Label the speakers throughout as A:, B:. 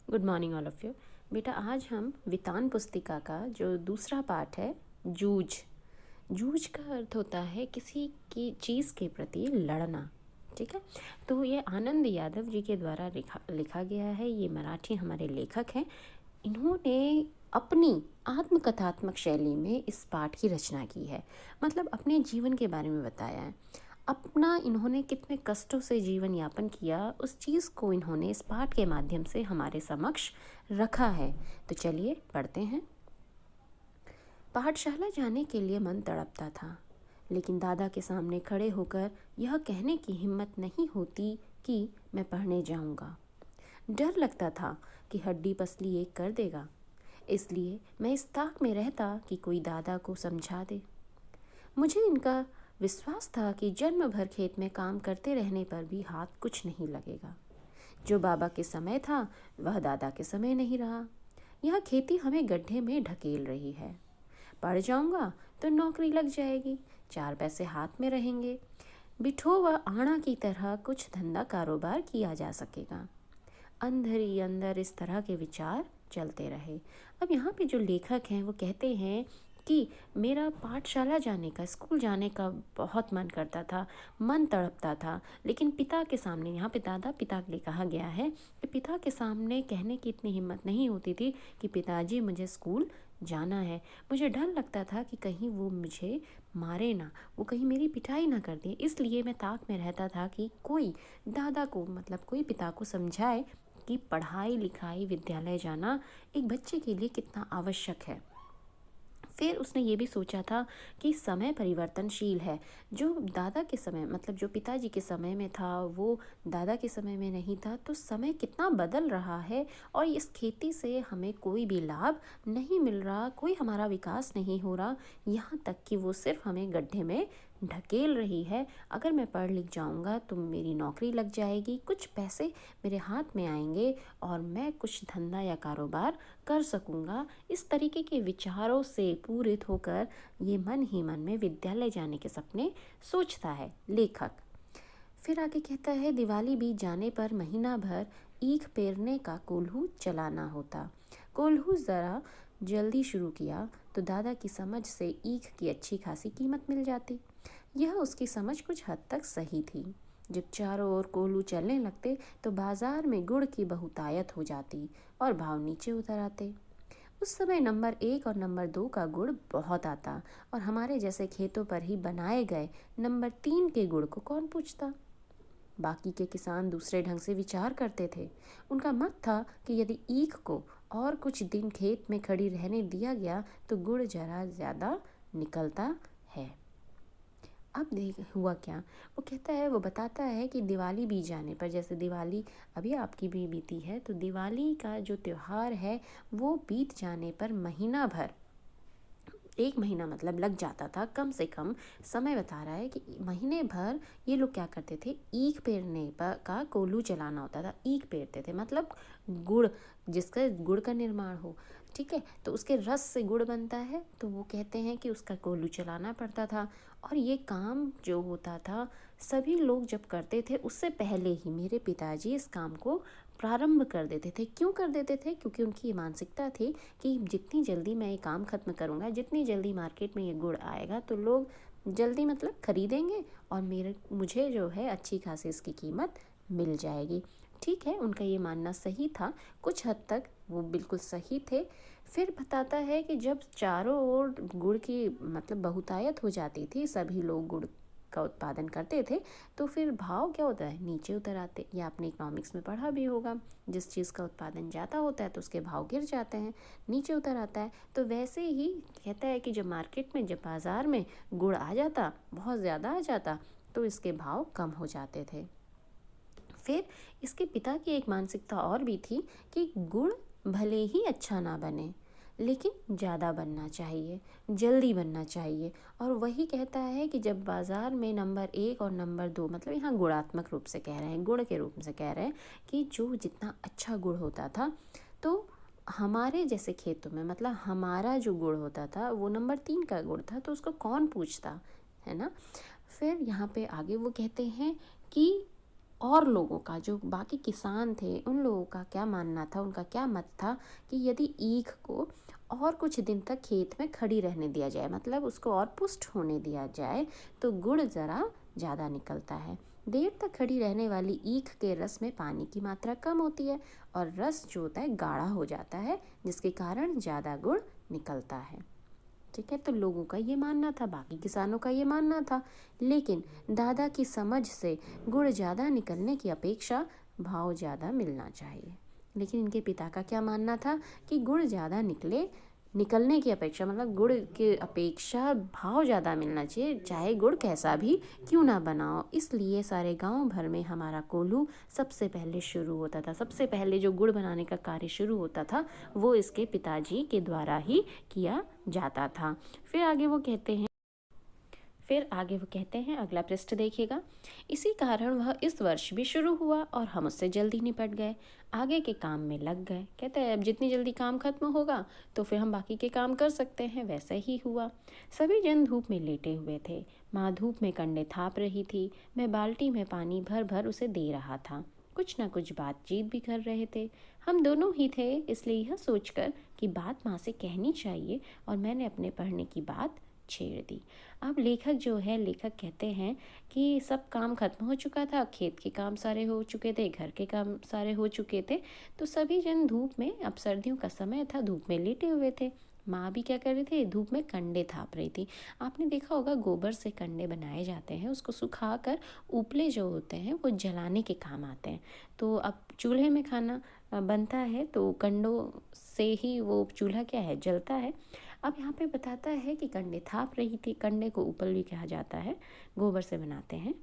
A: Good morning all of you. बेटा आज हम वितान पुस्तिका का जो दूसरा पाठ है, जूझ। जूझ का अर्थ होता है किसी की चीज़ के प्रति लड़ना। ठीक है, तो ये आनंद यादव जी के द्वारा लिखा गया है। ये मराठी हमारे लेखक हैं। इन्होंने अपनी आत्मकथात्मक शैली में इस पाठ की रचना की है। मतलब अपने जीवन के बारे में बताया है। अपना इन्होंने कितने कष्टों से जीवन यापन किया, उस चीज़ को इन्होंने इस पाठ के माध्यम से हमारे समक्ष रखा है। तो चलिए पढ़ते हैं। पाठशाला जाने के लिए मन तड़पता था, लेकिन दादा के सामने खड़े होकर यह कहने की हिम्मत नहीं होती कि मैं पढ़ने जाऊंगा। डर लगता था कि हड्डी पसली एक कर देगा, इसलिए मैं इस ताक में रहता कि कोई दादा को समझा दे। मुझे इनका विश्वास था कि जन्म भर खेत में काम करते रहने पर भी हाथ कुछ नहीं लगेगा। जो बाबा के समय था वह दादा के समय नहीं रहा। यह खेती हमें गड्ढे में ढकेल रही है। पढ़ जाऊंगा तो नौकरी लग जाएगी, 4 पैसे हाथ में रहेंगे, बिठो व आड़ा की तरह कुछ धंधा कारोबार किया जा सकेगा। अंदर ही अंदर इस तरह के विचार चलते रहे। अब यहाँ पे जो लेखक हैं वो कहते हैं कि मेरा पाठशाला जाने का, स्कूल जाने का बहुत मन करता था, मन तड़पता था, लेकिन पिता के सामने, यहाँ पे दादा पिता के लिए कहा गया है कि पिता के सामने कहने की इतनी हिम्मत नहीं होती थी कि पिताजी मुझे स्कूल जाना है। मुझे डर लगता था कि कहीं वो मुझे मारे ना, वो कहीं मेरी पिटाई ना कर दे, इसलिए मैं ताक में रहता था कि कोई दादा को, मतलब कोई पिता को समझाए कि पढ़ाई लिखाई विद्यालय जाना एक बच्चे के लिए कितना आवश्यक है। फिर उसने ये भी सोचा था कि समय परिवर्तनशील है। जो दादा के समय, मतलब जो पिताजी के समय में था वो दादा के समय में नहीं था, तो समय कितना बदल रहा है और इस खेती से हमें कोई भी लाभ नहीं मिल रहा, कोई हमारा विकास नहीं हो रहा, यहाँ तक कि वो सिर्फ हमें गड्ढे में ढकेल रही है। अगर मैं पढ़ लिख जाऊंगा तो मेरी नौकरी लग जाएगी, कुछ पैसे मेरे हाथ में आएंगे और मैं कुछ धंधा या कारोबार कर सकूंगा। इस तरीके के विचारों से पूरित होकर ये मन ही मन में विद्यालय जाने के सपने सोचता है लेखक। फिर आगे कहता है, दिवाली बीत जाने पर महीना भर ईख पेरने का कोल्हू चलाना होता। कोल्हू ज़रा जल्दी शुरू किया तो दादा की समझ से ईख की अच्छी खासी कीमत मिल जाती। यह उसकी समझ कुछ हद तक सही थी। जब चारों ओर कोल्हू चलने लगते तो बाजार में गुड़ की बहुतायत हो जाती और भाव नीचे उतर आते। उस समय नंबर 1 और नंबर 2 का गुड़ बहुत आता और हमारे जैसे खेतों पर ही बनाए गए नंबर 3 के गुड़ को कौन पूछता। बाकी के किसान दूसरे ढंग से विचार करते थे। उनका मत था कि यदि ईख को और कुछ दिन खेत में खड़ी रहने दिया गया तो गुड़ जरा ज़्यादा निकलता है। अब देख हुआ क्या, वो कहता है, वो बताता है कि दिवाली बीत जाने पर, जैसे दिवाली अभी आपकी भी बीती है, तो दिवाली का जो त्यौहार है वो बीत जाने पर महीना भर, 1 महीना मतलब लग जाता था कम से कम। समय बता रहा है कि महीने भर ये लोग क्या करते थे, ईख पेरने पर का कोल्हू चलाना होता था। ईख पेरते थे मतलब गुड़, जिसका गुड़ का निर्माण हो, ठीक है, तो उसके रस से गुड़ बनता है, तो वो कहते हैं कि उसका कोल्हू चलाना पड़ता था। और ये काम जो होता था सभी लोग जब करते थे उससे पहले ही मेरे पिताजी इस काम को प्रारंभ कर देते थे। क्यों कर देते थे? क्योंकि उनकी ये मानसिकता थी कि जितनी जल्दी मैं ये काम ख़त्म करूँगा, जितनी जल्दी मार्केट में ये गुड़ आएगा तो लोग जल्दी मतलब खरीदेंगे और मुझे जो है अच्छी खासी इसकी कीमत मिल जाएगी। ठीक है, उनका ये मानना सही था, कुछ हद तक वो बिल्कुल सही थे। फिर बताता है कि जब चारों ओर गुड़ की मतलब बहुतायत हो जाती थी, सभी लोग गुड़ का उत्पादन करते थे, तो फिर भाव क्या होता है, नीचे उतर आते। या आपने इकोनॉमिक्स में पढ़ा भी होगा, जिस चीज़ का उत्पादन ज़्यादा होता है तो उसके भाव गिर जाते हैं, नीचे उतर आता है। तो वैसे ही कहता है कि जब मार्केट में, जब बाज़ार में गुड़ आ जाता, बहुत ज़्यादा आ जाता, तो इसके भाव कम हो जाते थे। फिर इसके पिता की एक मानसिकता और भी थी कि गुड़ भले ही अच्छा ना बने, लेकिन ज़्यादा बनना चाहिए, जल्दी बनना चाहिए। और वही कहता है कि जब बाज़ार में नंबर 1 और नंबर 2, मतलब यहाँ गुणात्मक रूप से कह रहे हैं, गुड़ के रूप से कह रहे हैं कि जो जितना अच्छा गुड़ होता था, तो हमारे जैसे खेतों में, मतलब हमारा जो गुड़ होता था वो नंबर 3 का गुड़ था, तो उसको कौन पूछता है ना। फिर यहाँ पे आगे वो कहते हैं कि और लोगों का, जो बाकी किसान थे, उन लोगों का क्या मानना था, उनका क्या मत था कि यदि ईख को और कुछ दिन तक खेत में खड़ी रहने दिया जाए, मतलब उसको और पुष्ट होने दिया जाए, तो गुड़ ज़रा ज़्यादा निकलता है। देर तक खड़ी रहने वाली ईख के रस में पानी की मात्रा कम होती है और रस जो होता है गाढ़ा हो जाता है, जिसके कारण ज़्यादा गुड़ निकलता है। ठीक है, तो लोगों का ये मानना था, बाकी किसानों का ये मानना था। लेकिन दादा की समझ से गुड़ ज़्यादा निकलने की अपेक्षा भाव ज़्यादा मिलना चाहिए। लेकिन इनके पिता का क्या मानना था कि गुड़ ज़्यादा निकलने की अपेक्षा, मतलब गुड़ की अपेक्षा भाव ज़्यादा मिलना चाहिए, चाहे गुड़ कैसा भी क्यों ना बनाओ। इसलिए सारे गांव भर में हमारा कोल्हू सबसे पहले शुरू होता था। सबसे पहले जो गुड़ बनाने का कार्य शुरू होता था वो इसके पिताजी के द्वारा ही किया जाता था। फिर आगे वो कहते हैं, अगला पृष्ठ देखिएगा। इसी कारण वह इस वर्ष भी शुरू हुआ और हम उससे जल्दी निपट गए, आगे के काम में लग गए। कहते हैं अब जितनी जल्दी काम खत्म होगा तो फिर हम बाकी के काम कर सकते हैं। वैसा ही हुआ। सभी जन धूप में लेटे हुए थे। माँ धूप में कंडे थाप रही थी। मैं बाल्टी में पानी भर भर उसे दे रहा था। कुछ ना कुछ बातचीत भी कर रहे थे। हम दोनों ही थे, इसलिए यह सोचकर कि बात माँ से कहनी चाहिए और मैंने अपने पढ़ने की बात छेड़ दी। अब लेखक कहते हैं कि सब काम खत्म हो चुका था, खेत के काम सारे हो चुके थे, घर के काम सारे हो चुके थे, तो सभी जन धूप में, अब सर्दियों का समय था, धूप में लेटे हुए थे। माँ भी क्या कर रही थी, धूप में कंडे थाप रही थी। आपने देखा होगा गोबर से कंडे बनाए जाते हैं, उसको सुखाकर उपले जो होते हैं वो जलाने के काम आते हैं। तो अब चूल्हे में खाना बनता है तो कंडों से ही वो चूल्हा क्या है, जलता है। अब यहाँ पे बताता है कि कंडे थाप रही थी। कंडे को उपल भी कहा जाता है, गोबर से बनाते हैं।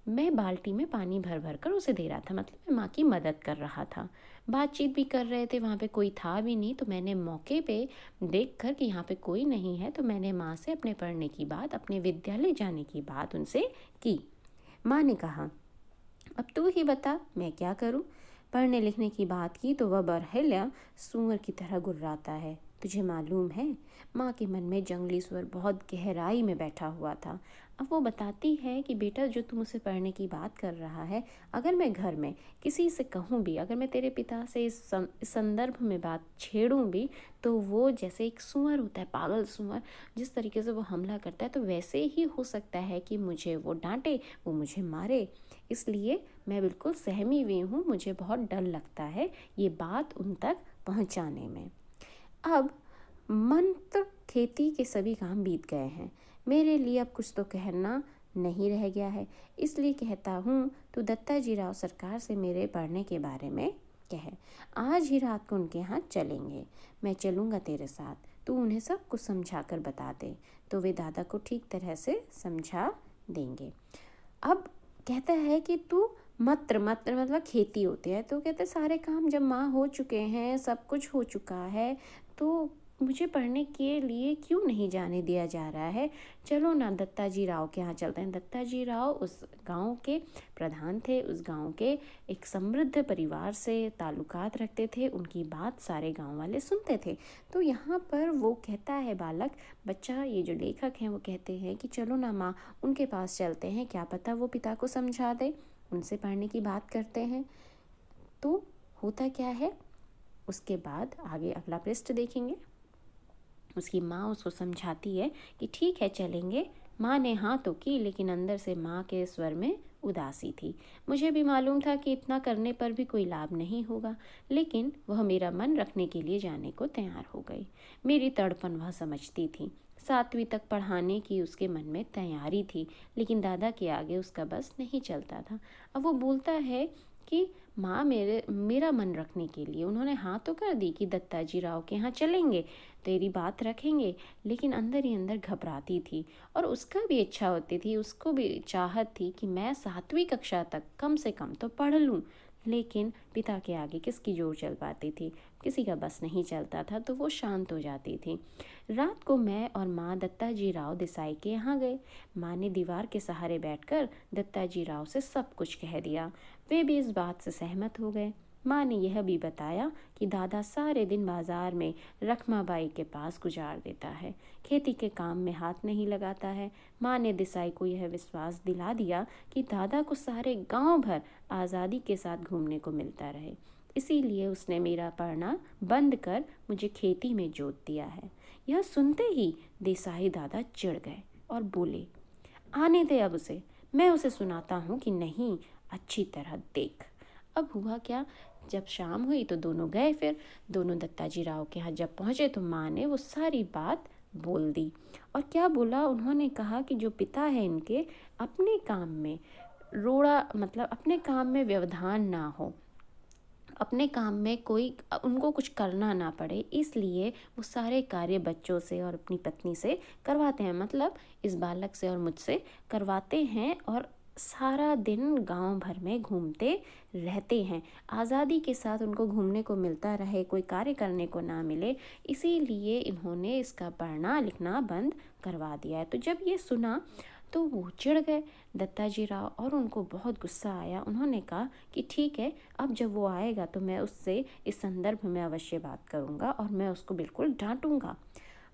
A: मैं बाल्टी में पानी भर भर कर उसे दे रहा था, मतलब मैं माँ की मदद कर रहा था। बातचीत भी कर रहे थे, वहाँ पे कोई था भी नहीं। तो मैंने मौके पे देख कर कि यहाँ पे कोई नहीं है, तो मैंने माँ से अपने पढ़ने की बात, अपने विद्यालय जाने की बात उनसे की। माँ ने कहा, अब तू ही बता मैं क्या करूं। पढ़ने लिखने की बात की तो वह बरहल्या सूअर की तरह गुर्राता है। तुझे मालूम है, माँ के मन में जंगली सुअर बहुत गहराई में बैठा हुआ था। अब वो बताती है कि बेटा, जो तू मुझसे पढ़ने की बात कर रहा है, अगर मैं घर में किसी से कहूँ भी, अगर मैं तेरे पिता से इस संदर्भ में बात छेड़ूँ भी, तो वो जैसे एक सुअर होता है, पागल सुअर, जिस तरीके से वो हमला करता है, तो वैसे ही हो सकता है कि मुझे वो डांटे, वो मुझे मारे। इसलिए मैं बिल्कुल सहमी हुई हूँ, मुझे बहुत डर लगता है ये बात उन तक पहुँचाने में। अब मंत्र खेती के सभी काम बीत गए हैं। मेरे लिए अब कुछ तो कहना नहीं रह गया है, इसलिए कहता हूँ तो दत्ता जी राव सरकार से मेरे पढ़ने के बारे में कहे। आज ही रात को उनके यहाँ चलेंगे। मैं चलूँगा तेरे साथ, तू उन्हें सब कुछ समझा कर बता दे, तो वे दादा को ठीक तरह से समझा देंगे। अब कहता है कि तू मत्र मतलब खेती होते हैं, तो कहते सारे काम जब माँ हो चुके हैं, सब कुछ हो चुका है, तो मुझे पढ़ने के लिए क्यों नहीं जाने दिया जा रहा है। चलो ना दत्ता जी राव के यहाँ चलते हैं। दत्ता जी राव उस गांव के प्रधान थे, उस गांव के एक समृद्ध परिवार से ताल्लुकात रखते थे, उनकी बात सारे गांव वाले सुनते थे। तो यहाँ पर वो कहता है बच्चा, ये जो लेखक हैं वो कहते हैं कि चलो ना माँ, उनके पास चलते हैं, क्या पता वो पिता को समझा दे, उनसे पढ़ने की बात करते हैं। तो होता क्या है, उसके बाद आगे अगला पृष्ठ देखेंगे। उसकी माँ उसको समझाती है कि ठीक है चलेंगे। माँ ने हाँ तो की, लेकिन अंदर से माँ के स्वर में उदासी थी। मुझे भी मालूम था कि इतना करने पर भी कोई लाभ नहीं होगा, लेकिन वह मेरा मन रखने के लिए जाने को तैयार हो गई। मेरी तड़पन वह समझती थी। 7वीं तक पढ़ाने की उसके मन में तैयारी थी, लेकिन दादा के आगे उसका बस नहीं चलता था। अब वो बोलता है कि माँ मेरा मन रखने के लिए उन्होंने हाँ तो कर दी कि दत्ता जी राव के यहाँ चलेंगे, तेरी बात रखेंगे, लेकिन अंदर ही अंदर घबराती थी। और उसका भी इच्छा होती थी, उसको भी चाहत थी कि मैं 7वीं कक्षा तक कम से कम तो पढ़ लूँ। लेकिन पिता के आगे किसकी जोर चल पाती थी, किसी का बस नहीं चलता था, तो वो शांत हो जाती थी। रात को मैं और माँ दत्ता जी राव देसाई के यहाँ गए। माँ ने दीवार के सहारे बैठकर दत्ता जी राव से सब कुछ कह दिया। वे भी इस बात से सहमत हो गए। माँ ने यह भी बताया कि दादा सारे दिन बाजार में रखमाबाई के पास गुजार देता है, खेती के काम में हाथ नहीं लगाता है। माँ ने देसाई को यह विश्वास दिला दिया कि दादा को सारे गांव भर आज़ादी के साथ घूमने को मिलता रहे, इसीलिए उसने मेरा पढ़ना बंद कर मुझे खेती में जोत दिया है। यह सुनते ही देसाई दादा चिढ़ गए और बोले, आने दे अब उसे, मैं उसे सुनाता हूँ कि नहीं, अच्छी तरह देख। अब हुआ क्या, जब शाम हुई तो दोनों गए। फिर दोनों दत्ताजी राव के यहाँ जब पहुँचे तो माँ ने वो सारी बात बोल दी। और क्या बोला, उन्होंने कहा कि जो पिता है इनके, अपने काम में रोड़ा मतलब अपने काम में व्यवधान ना हो, अपने काम में कोई उनको कुछ करना ना पड़े, इसलिए वो सारे कार्य बच्चों से और अपनी पत्नी से करवाते हैं, मतलब इस बालक से और मुझसे करवाते हैं, और सारा दिन गांव भर में घूमते रहते हैं। आज़ादी के साथ उनको घूमने को मिलता रहे, कोई कार्य करने को ना मिले, इसीलिए इन्होंने इसका पढ़ना लिखना बंद करवा दिया है। तो जब ये सुना तो वो चिढ़ गए दत्ताजी राव, और उनको बहुत गुस्सा आया। उन्होंने कहा कि ठीक है, अब जब वो आएगा तो मैं उससे इस संदर्भ में अवश्य बात करूँगा और मैं उसको बिल्कुल डांटूंगा।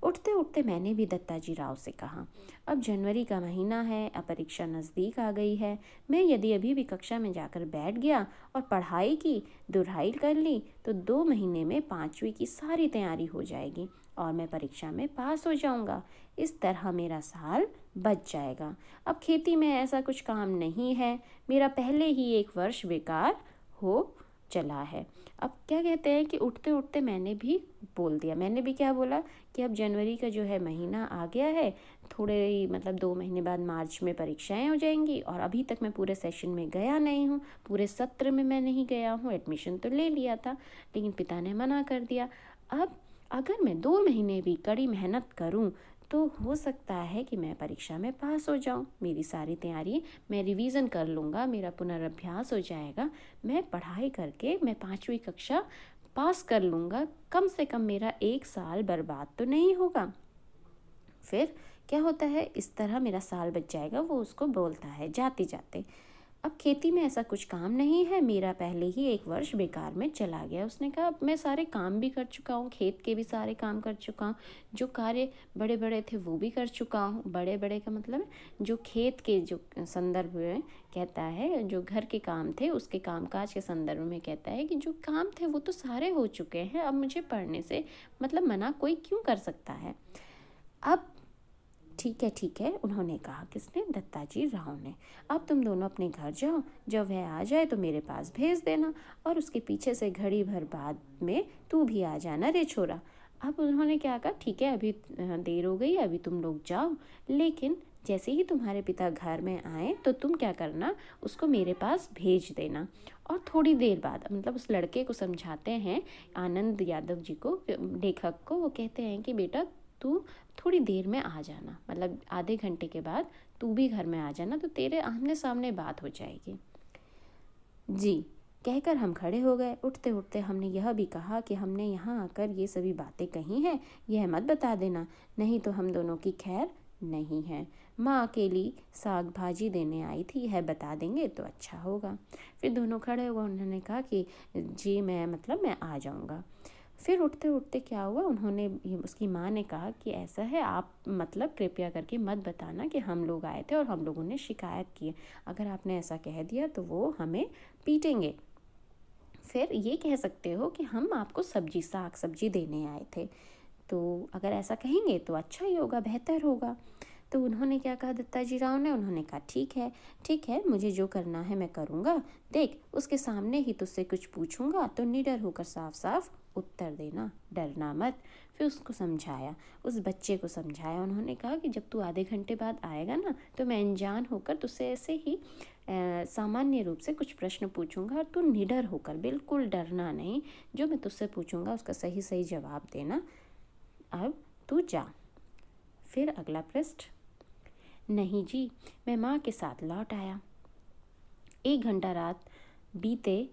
A: उठते उठते मैंने भी दत्ताजी राव से कहा, अब जनवरी का महीना है, अब परीक्षा नज़दीक आ गई है, मैं यदि अभी भी कक्षा में जाकर बैठ गया और पढ़ाई की दुहाई कर ली तो 2 महीने में 5वीं की सारी तैयारी हो जाएगी और मैं परीक्षा में पास हो जाऊंगा। इस तरह मेरा साल बच जाएगा। अब खेती में ऐसा कुछ काम नहीं है, मेरा पहले ही 1 वर्ष बेकार हो चला है। अब क्या कहते हैं कि उठते उठते मैंने भी बोल दिया, मैंने भी क्या बोला कि अब जनवरी का जो है महीना आ गया है, थोड़े ही मतलब 2 महीने बाद मार्च में परीक्षाएं हो जाएंगी और अभी तक मैं पूरे सेशन में गया नहीं हूँ, पूरे सत्र में मैं नहीं गया हूँ। एडमिशन तो ले लिया था लेकिन पिता ने मना कर दिया। अब अगर मैं 2 महीने भी कड़ी मेहनत करूँ तो हो सकता है कि मैं परीक्षा में पास हो जाऊं। मेरी सारी तैयारी मैं रिवीज़न कर लूँगा, मेरा पुनर्अभ्यास हो जाएगा, मैं पढ़ाई करके मैं 5वीं कक्षा पास कर लूँगा, कम से कम मेरा 1 साल बर्बाद तो नहीं होगा। फिर क्या होता है, इस तरह मेरा साल बच जाएगा, वो उसको बोलता है जाते जाते। अब खेती में ऐसा कुछ काम नहीं है, मेरा पहले ही 1 वर्ष बेकार में चला गया। उसने कहा अब मैं सारे काम भी कर चुका हूँ, खेत के भी सारे काम कर चुका हूँ, जो कार्य बड़े बड़े थे वो भी कर चुका हूँ। बड़े बड़े का मतलब जो खेत के जो संदर्भ में कहता है, जो घर के काम थे उसके कामकाज के संदर्भ में कहता है कि जो काम थे वो तो सारे हो चुके हैं, अब मुझे पढ़ने से मतलब मना कोई क्यों कर सकता है। अब ठीक है, उन्होंने कहा, किसने, दत्ताजी राव ने। अब तुम दोनों अपने घर जाओ, जब वह आ जाए तो मेरे पास भेज देना और उसके पीछे से घड़ी भर बाद में तू भी आ जाना रे छोरा। अब उन्होंने क्या कहा, ठीक है अभी देर हो गई, अभी तुम लोग जाओ, लेकिन जैसे ही तुम्हारे पिता घर में आए तो तुम क्या करना, उसको मेरे पास भेज देना। और थोड़ी देर बाद मतलब उस लड़के को समझाते हैं, आनंद यादव जी को, लेखक को, वो कहते हैं कि बेटा तू थोड़ी देर में आ जाना, मतलब आधे घंटे के बाद तू भी घर में आ जाना, तो तेरे आमने सामने बात हो जाएगी। जी कहकर हम खड़े हो गए। उठते उठते हमने यह भी कहा कि हमने यहाँ आकर ये सभी बातें कही हैं, यह मत बता देना, नहीं तो हम दोनों की खैर नहीं है। माँ अकेली साग भाजी देने आई थी, यह बता देंगे तो अच्छा होगा। फिर दोनों खड़े हुए, उन्होंने कहा कि जी मैं आ जाऊँगा। फिर उठते उठते क्या हुआ, उन्होंने उसकी माँ ने कहा कि ऐसा है, आप मतलब कृपया करके मत बताना कि हम लोग आए थे और हम लोगों ने शिकायत की, अगर आपने ऐसा कह दिया तो वो हमें पीटेंगे। फिर ये कह सकते हो कि हम आपको साग सब्जी देने आए थे, तो अगर ऐसा कहेंगे तो अच्छा ही होगा, बेहतर होगा। तो उन्होंने क्या कहा दत्ताजी राव ने, उन्होंने कहा ठीक है, मुझे जो करना है मैं करूँगा, देख उसके सामने ही तुझसे कुछ पूछूंगा तो निडर होकर साफ साफ उत्तर देना, डरना मत। फिर उसको समझाया, उस बच्चे को समझाया। उन्होंने कहा कि जब तू आधे घंटे बाद आएगा ना तो मैं अनजान होकर तुझसे ऐसे ही सामान्य रूप से कुछ प्रश्न पूछूंगा और तू निडर होकर, बिल्कुल डरना नहीं, जो मैं तुझसे पूछूंगा उसका सही सही जवाब देना। अब तू जा। फिर अगला पृष्ठ। नहीं जी, मैं माँ के साथ लौट आया। 1 घंटा रात बीते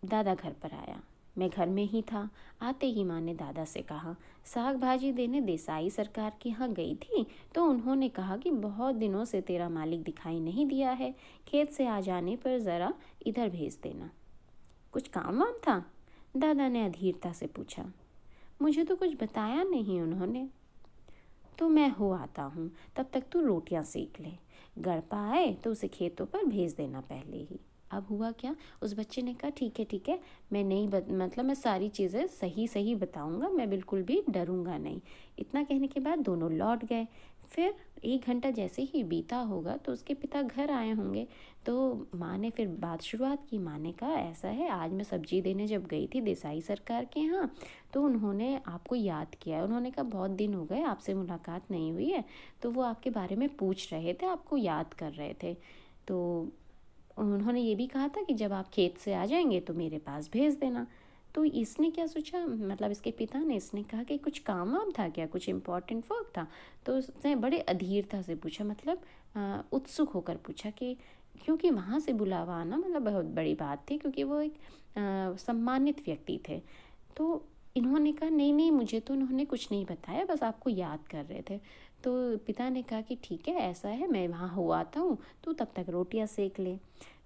A: दादा घर पर आया, मैं घर में ही था। आते ही माँ ने दादा से कहा, साग भाजी देने देसाई सरकार के यहाँ गई थी तो उन्होंने कहा कि बहुत दिनों से तेरा मालिक दिखाई नहीं दिया है, खेत से आ जाने पर ज़रा इधर भेज देना। कुछ काम वाम था? दादा ने अधीरता से पूछा। मुझे तो कुछ बताया नहीं उन्होंने। तो मैं हो आता हूँ, तब तक तू रोटियाँ सेक ले। गड़पा आए तो उसे खेतों पर भेज देना पहले ही। अब हुआ क्या, उस बच्चे ने कहा ठीक है, मैं नहीं मतलब मैं सारी चीज़ें सही सही बताऊंगा, मैं बिल्कुल भी डरूंगा नहीं। इतना कहने के बाद दोनों लौट गए। फिर 1 घंटा जैसे ही बीता होगा तो उसके पिता घर आए होंगे। तो माँ ने फिर बात शुरुआत की। माँ ने कहा ऐसा है, आज मैं सब्जी देने जब गई थी देसाई सरकार के यहाँ तो उन्होंने आपको याद किया है। उन्होंने कहा बहुत दिन हो गए आपसे मुलाकात नहीं हुई है, तो वो आपके बारे में पूछ रहे थे, आपको याद कर रहे थे। तो उन्होंने ये भी कहा था कि जब आप खेत से आ जाएंगे तो मेरे पास भेज देना। तो इसने क्या सोचा, मतलब इसके पिता ने, इसने कहा कि कुछ काम वाम था क्या, कुछ इम्पोर्टेंट वर्क था? तो उसने बड़े अधीरता से पूछा, मतलब उत्सुक होकर पूछा कि क्योंकि वहाँ से बुलावा आना मतलब बहुत बड़ी बात थी, क्योंकि वो एक सम्मानित व्यक्ति थे। तो इन्होंने कहा नहीं नहीं, मुझे तो उन्होंने कुछ नहीं बताया, बस आपको याद कर रहे थे। तो पिता ने कहा कि ठीक है, ऐसा है, मैं वहाँ हो आता हूँ, तो तब तक रोटियाँ सेक ले।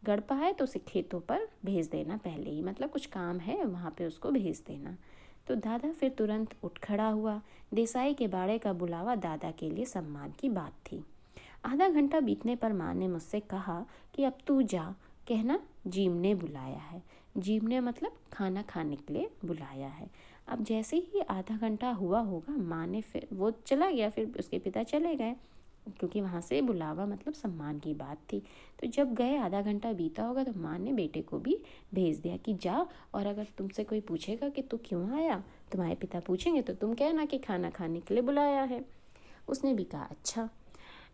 A: गड़पा है तो उसे खेतों पर भेज देना पहले ही, मतलब कुछ काम है वहाँ पे उसको भेज देना। तो दादा फिर तुरंत उठ खड़ा हुआ। देसाई के बाड़े का बुलावा दादा के लिए सम्मान की बात थी। आधा घंटा बीतने पर माँ ने मुझसे कहा कि अब तू जा, कहना जीम ने बुलाया है। जीम ने मतलब खाना खाने के लिए बुलाया है। अब जैसे ही आधा घंटा हुआ होगा, माँ ने फिर वो चला गया, फिर उसके पिता चले गए, क्योंकि वहाँ से बुलावा मतलब सम्मान की बात थी। तो जब गए, आधा घंटा बीता होगा, तो माँ ने बेटे को भी भेज दिया कि जा, और अगर तुमसे कोई पूछेगा कि तू क्यों आया, तुम्हारे पिता पूछेंगे तो तुम कहना कि खाना खाने के लिए बुलाया है। उसने भी कहा अच्छा।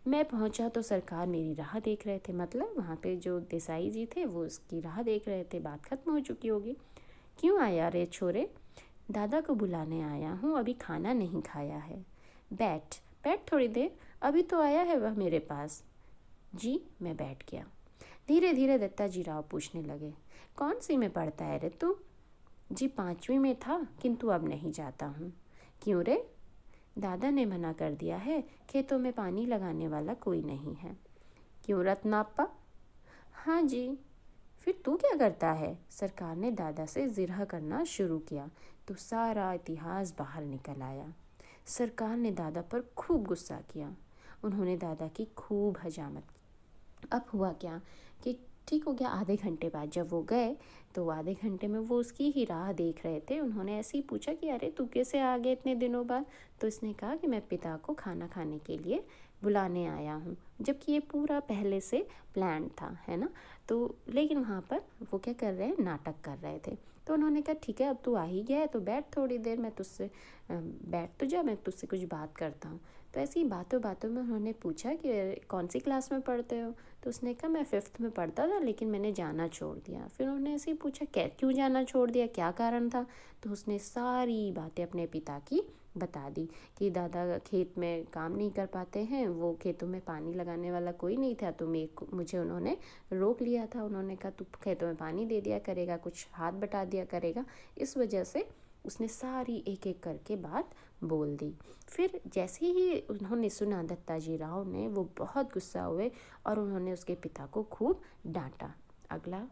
A: मैं पहुंचा तो सरकार मेरी राह देख रहे थे, मतलब वहाँ पे जो देसाई जी थे वो उसकी राह देख रहे थे, बात खत्म हो चुकी होगी। क्यों आया रे छोरे? दादा को बुलाने आया हूँ, अभी खाना नहीं खाया है। बैठ बैठ थोड़ी देर, अभी तो आया है वह मेरे पास। जी, मैं बैठ गया। धीरे धीरे दत्ता जी राव पूछने लगे, कौन सी में पढ़ता है रे तू? जी 5वीं में था, किंतु अब नहीं जाता हूँ। क्यों रे? दादा ने मना कर दिया है, खेतों में पानी लगाने वाला कोई नहीं है। क्यों रत्नाप्पा? हाँ जी। फिर तू क्या करता है? सरकार ने दादा से जिरह करना शुरू किया तो सारा इतिहास बाहर निकल आया। सरकार ने दादा पर खूब गुस्सा किया। उन्होंने दादा की खूब हजामत की। अब हुआ क्या कि ठीक हो गया, आधे घंटे बाद जब वो गए तो आधे घंटे में वो उसकी ही राह देख रहे थे। उन्होंने ऐसे ही पूछा कि अरे तू कैसे आ गया इतने दिनों बाद? तो इसने कहा कि मैं पिता को खाना खाने के लिए बुलाने आया हूँ, जबकि ये पूरा पहले से प्लान था, है ना। तो लेकिन वहाँ पर वो क्या कर रहे हैं, नाटक कर रहे थे। तो उन्होंने कहा ठीक है, अब तू आ ही गया है तो बैठ थोड़ी देर, मैं तुझसे बैठ तो जा, मैं तुझसे कुछ बात करता हूँ। तो ऐसी बातों बातों में उन्होंने पूछा कि कौन सी क्लास में पढ़ते हो? तो उसने कहा मैं 5th में पढ़ता था, लेकिन मैंने जाना छोड़ दिया। फिर उन्होंने ऐसे ही पूछा क्यों जाना छोड़ दिया, क्या कारण था? तो उसने सारी बातें अपने पिता की बता दी कि दादा खेत में काम नहीं कर पाते हैं, वो खेतों में पानी लगाने वाला कोई नहीं था, तो मुझे उन्होंने रोक लिया था। उन्होंने कहा तू खेतों में पानी दे दिया करेगा, कुछ हाथ बटा दिया करेगा, इस वजह से उसने सारी एक एक करके बात बोल दी। फिर जैसे ही उन्होंने सुना दत्ता जी राव ने, वो बहुत गुस्सा हुए और उन्होंने उसके पिता को खूब डांटा। अगला,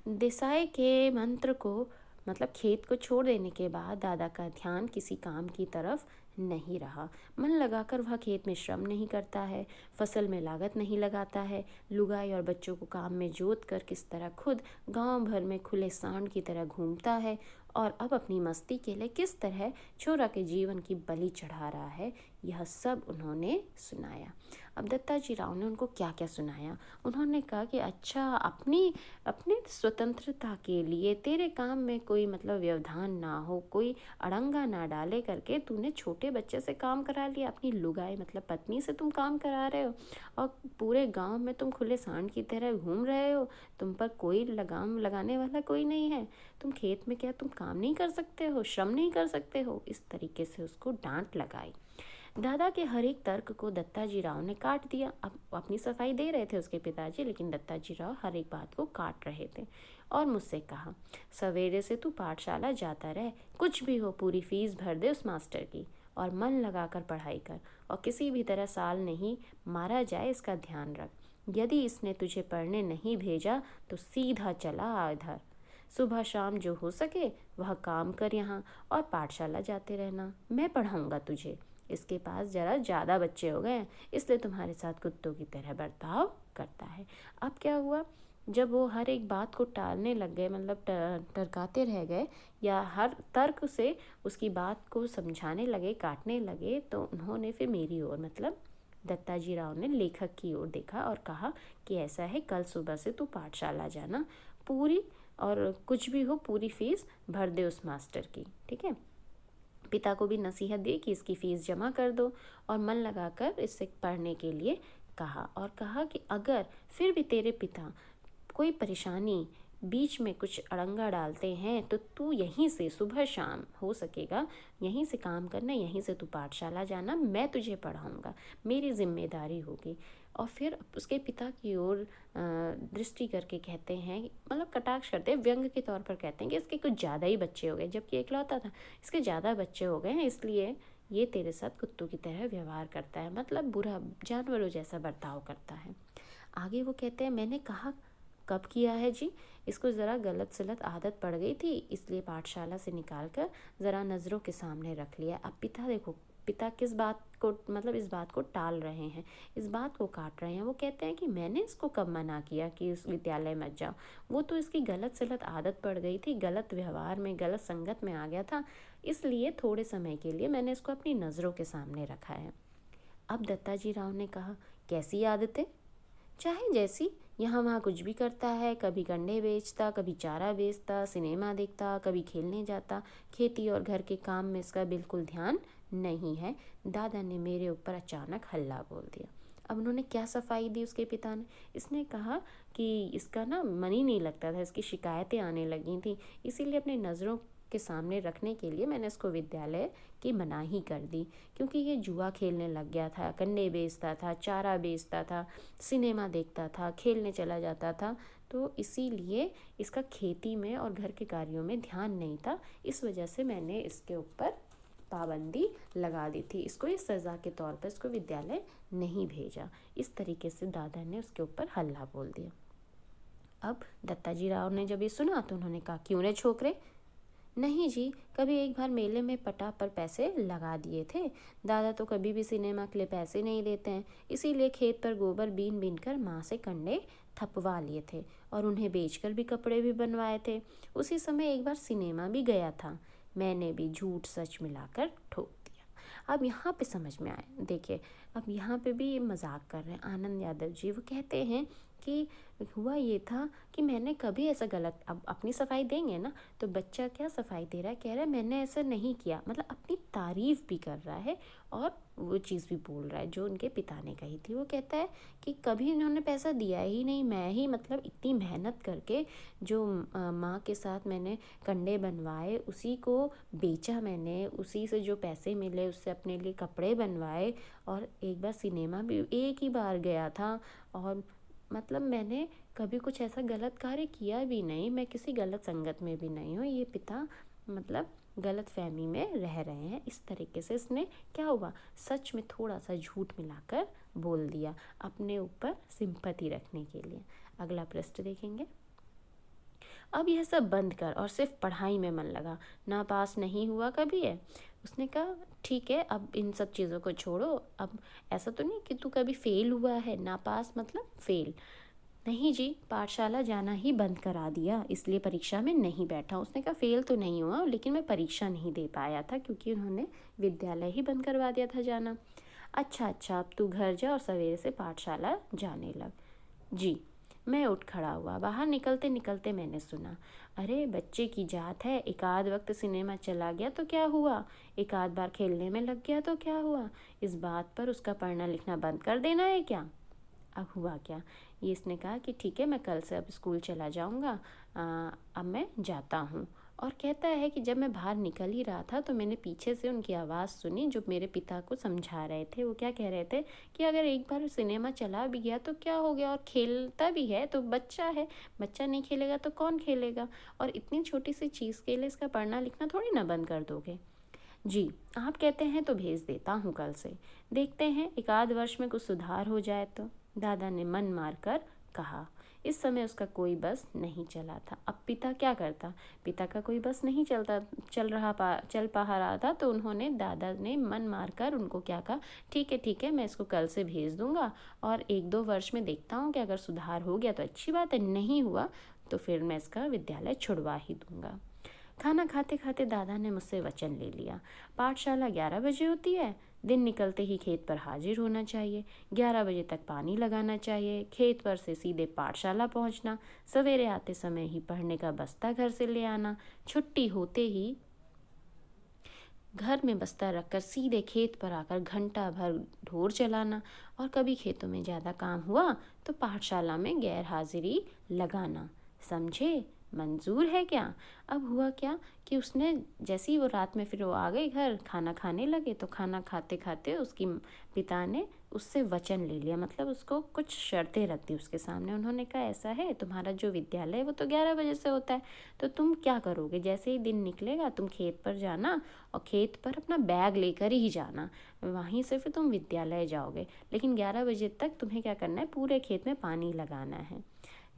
A: देसाई के मंत्र को मतलब खेत को छोड़ देने के बाद दादा का ध्यान किसी काम की तरफ नहीं रहा। मन लगाकर वह खेत में श्रम नहीं करता है, फसल में लागत नहीं लगाता है, लुगाई और बच्चों को काम में जोत कर किस तरह खुद गांव भर में खुले सांड की तरह घूमता है, और अब अपनी मस्ती के लिए किस तरह छोरा के जीवन की बलि चढ़ा रहा है, यह सब उन्होंने सुनाया। अब दत्ता जी राव ने उनको क्या क्या सुनाया। उन्होंने कहा कि अच्छा, अपनी अपनी स्वतंत्रता के लिए तेरे काम में कोई मतलब व्यवधान ना हो, कोई अड़ंगा ना डाले करके तूने छोटे बच्चे से काम करा लिया, अपनी लुगाई मतलब पत्नी से तुम काम करा रहे हो, और पूरे गांव में तुम खुले सांड की तरह घूम रहे हो, तुम पर कोई लगाम लगाने वाला कोई नहीं है, तुम खेत में क्या तुम काम नहीं कर सकते हो, श्रम नहीं कर सकते हो? इस तरीके से उसको डांट लगाई। दादा के हर एक तर्क को दत्ता जी राव ने काट दिया। अब अपनी सफाई दे रहे थे उसके पिताजी, लेकिन दत्ता जी राव हर एक बात को काट रहे थे और मुझसे कहा, सवेरे से तू पाठशाला जाता रहे, कुछ भी हो पूरी फीस भर दे उस मास्टर की, और मन लगाकर पढ़ाई कर, और किसी भी तरह साल नहीं मारा जाए इसका ध्यान रख। यदि इसने तुझे पढ़ने नहीं भेजा तो सीधा चला आ इधर। सुबह शाम जो हो सके वह काम कर यहाँ और पाठशाला जाते रहना। मैं पढ़ाऊँगा तुझे। इसके पास ज़रा ज़्यादा बच्चे हो गए हैं, इसलिए तुम्हारे साथ कुत्तों की तरह बर्ताव करता है। अब क्या हुआ, जब वो हर एक बात को टालने लग गए, मतलब टरकाते रह गए या हर तर्क से उसकी बात को समझाने लगे, काटने लगे, तो उन्होंने फिर मेरी ओर, मतलब दत्ताजी राव ने लेखक की ओर देखा और कहा कि ऐसा है, कल सुबह से तू पाठशाला जाना, पूरी, और कुछ भी हो पूरी फीस भर दे उस मास्टर की, ठीक है। पिता को भी नसीहत दी कि इसकी फ़ीस जमा कर दो और मन लगाकर इससे पढ़ने के लिए कहा, और कहा कि अगर फिर भी तेरे पिता कोई परेशानी बीच में कुछ अड़ंगा डालते हैं तो तू यहीं से सुबह शाम हो सकेगा यहीं से काम करना, यहीं से तू पाठशाला जाना, मैं तुझे पढ़ाऊँगा, मेरी जिम्मेदारी होगी। और फिर उसके पिता की ओर दृष्टि करके कहते हैं, मतलब कटाक्ष करते हैं, व्यंग के तौर पर कहते हैं कि इसके कुछ ज़्यादा ही बच्चे हो गए, जबकि एकलौता था, इसके ज़्यादा बच्चे हो गए हैं, इसलिए ये तेरे साथ कुत्तों की तरह व्यवहार करता है, मतलब बुरा जानवरों जैसा बर्ताव करता है। आगे वो कहते हैं, मैंने कहा कब किया है जी, इसको ज़रा गलत सलत आदत पड़ गई थी, इसलिए पाठशाला से निकाल कर ज़रा नज़रों के सामने रख लिया। अब पिता देखो, पिता किस बात को, मतलब इस बात को टाल रहे हैं, इस बात को काट रहे हैं। वो कहते हैं कि मैंने इसको कब मना किया कि उस विद्यालय मत जाओ, वो तो इसकी गलत सलत आदत पड़ गई थी, गलत व्यवहार में, गलत संगत में आ गया था, इसलिए थोड़े समय के लिए मैंने इसको अपनी नज़रों के सामने रखा है। अब दत्ताजी राव ने कहा, कैसी आदतें? चाहे जैसी, यहाँ वहाँ कुछ भी करता है, कभी गंडे बेचता, कभी चारा बेचता, सिनेमा देखता, कभी खेलने जाता, खेती और घर के काम में इसका बिल्कुल ध्यान नहीं है। दादा ने मेरे ऊपर अचानक हल्ला बोल दिया। अब उन्होंने क्या सफाई दी उसके पिता ने, इसने कहा कि इसका ना मन ही नहीं लगता था, इसकी शिकायतें आने लगी थी, इसीलिए अपनी नज़रों के सामने रखने के लिए मैंने इसको विद्यालय की मनाही कर दी, क्योंकि ये जुआ खेलने लग गया था, कंडे बेचता था, चारा बेचता था, सिनेमा देखता था, खेलने चला जाता था, तो इसीलिए इसका खेती में और घर के कार्यों में ध्यान नहीं था, इस वजह से मैंने इसके ऊपर पाबंदी लगा दी थी, इसको इस सज़ा के तौर पर इसको विद्यालय नहीं भेजा। इस तरीके से दादा ने उसके ऊपर हल्ला बोल दिया। अब दत्ताजी राव ने जब ये सुना तो उन्होंने कहा, क्यों रे छोकरे? नहीं जी, कभी एक बार मेले में पटा पर पैसे लगा दिए थे, दादा तो कभी भी सिनेमा के लिए पैसे नहीं देते हैं, इसीलिए खेत पर गोबर बीन बीन कर माँ से कंडे थपवा लिए थे और उन्हें बेचकर भी कपड़े भी बनवाए थे। उसी समय एक बार सिनेमा भी गया था, मैंने भी झूठ सच मिलाकर ठोक दिया। अब यहाँ पे समझ में आया, देखिए अब यहाँ पे भी ये मजाक कर रहे हैं आनंद यादव जी। वो कहते हैं कि हुआ ये था कि मैंने कभी ऐसा गलत, अब अपनी सफाई देंगे ना, तो बच्चा क्या सफाई दे रहा है, कह रहा है मैंने ऐसा नहीं किया, मतलब अपनी तारीफ भी कर रहा है और वो चीज़ भी बोल रहा है जो उनके पिता ने कही थी। वो कहता है कि कभी इन्होंने पैसा दिया ही नहीं, मैं ही, मतलब इतनी मेहनत करके जो माँ के साथ मैंने कंडे बनवाए, उसी को बेचा मैंने, उसी से जो पैसे मिले उससे अपने लिए कपड़े बनवाए, और एक बार सिनेमा भी एक ही बार गया था, और मतलब मैंने कभी कुछ ऐसा गलत कार्य किया भी नहीं, मैं किसी गलत संगत में भी नहीं हूँ। ये पिता मतलब गलत फहमी में रह रहे हैं। इस तरीके से इसने क्या हुआ, सच में थोड़ा सा झूठ मिलाकर बोल दिया अपने ऊपर सिंपैथी रखने के लिए। अगला पृष्ठ देखेंगे। अब यह सब बंद कर और सिर्फ पढ़ाई में मन लगा, ना पास नहीं हुआ कभी है। उसने कहा ठीक है, अब इन सब चीज़ों को छोड़ो, अब ऐसा तो नहीं कि तू कभी फेल हुआ है, ना पास मतलब फेल। नहीं जी, पाठशाला जाना ही बंद करा दिया, इसलिए परीक्षा में नहीं बैठा। उसने कहा फेल तो नहीं हुआ, लेकिन मैं परीक्षा नहीं दे पाया था क्योंकि उन्होंने विद्यालय ही बंद करवा दिया था जाना। अच्छा अच्छा, अब तू घर जा और सवेरे से पाठशाला जाने लग। जी। मैं उठ खड़ा हुआ। बाहर निकलते निकलते मैंने सुना, अरे बच्चे की जात है, एक आध वक्त सिनेमा चला गया तो क्या हुआ, एक आध बार खेलने में लग गया तो क्या हुआ, इस बात पर उसका पढ़ना लिखना बंद कर देना है क्या? अब हुआ क्या, ये इसने कहा कि ठीक है, मैं कल से अब स्कूल चला जाऊंगा, अब मैं जाता हूँ। और कहता है कि जब मैं बाहर निकल ही रहा था तो मैंने पीछे से उनकी आवाज़ सुनी जो मेरे पिता को समझा रहे थे। वो क्या कह रहे थे कि अगर एक बार सिनेमा चला भी गया तो क्या हो गया, और खेलता भी है तो बच्चा है, बच्चा नहीं खेलेगा तो कौन खेलेगा, और इतनी छोटी सी चीज़ के लिए इसका पढ़ना लिखना थोड़ी ना बंद कर दोगे। जी, आप कहते हैं तो भेज देता हूँ कल से, देखते हैं एक आध वर्ष में कुछ सुधार हो जाए तो। दादा ने मन मारकर कहा। इस समय उसका कोई बस नहीं चला था। अब पिता क्या करता? पिता का कोई बस नहीं चल पा रहा था, तो उन्होंने दादा ने मन मारकर उनको क्या कहा, ठीक है, मैं इसको कल से भेज दूंगा और 1-2 वर्ष में देखता हूँ कि अगर सुधार हो गया तो अच्छी बात है, नहीं हुआ तो फिर मैं इसका विद्यालय छुड़वा ही दूंगा। खाना खाते खाते दादा ने मुझसे वचन ले लिया। पाठशाला 11 बजे होती है, दिन निकलते ही खेत पर हाजिर होना चाहिए, 11 बजे तक पानी लगाना चाहिए, खेत पर से सीधे पाठशाला पहुंचना, सवेरे आते समय ही पढ़ने का बस्ता घर से ले आना, छुट्टी होते ही घर में बस्ता रखकर सीधे खेत पर आकर घंटा भर ढोर चलाना, और कभी खेतों में ज़्यादा काम हुआ तो पाठशाला में गैर हाजिरी लगाना। समझे? मंजूर है क्या? अब हुआ क्या कि उसने जैसे ही वो रात में फिर वो आ गई घर, खाना खाने लगे, तो खाना खाते खाते उसकी पिता ने उससे वचन ले लिया, मतलब उसको कुछ शर्तें रख दी उसके सामने। उन्होंने कहा ऐसा है, तुम्हारा जो विद्यालय है वो तो 11 बजे से होता है, तो तुम क्या करोगे, जैसे ही दिन निकलेगा तुम खेत पर जाना और खेत पर अपना बैग लेकर ही जाना, वहीं से फिर तुम विद्यालय जाओगे, लेकिन 11 बजे तक तुम्हें क्या करना है, पूरे खेत में पानी लगाना है,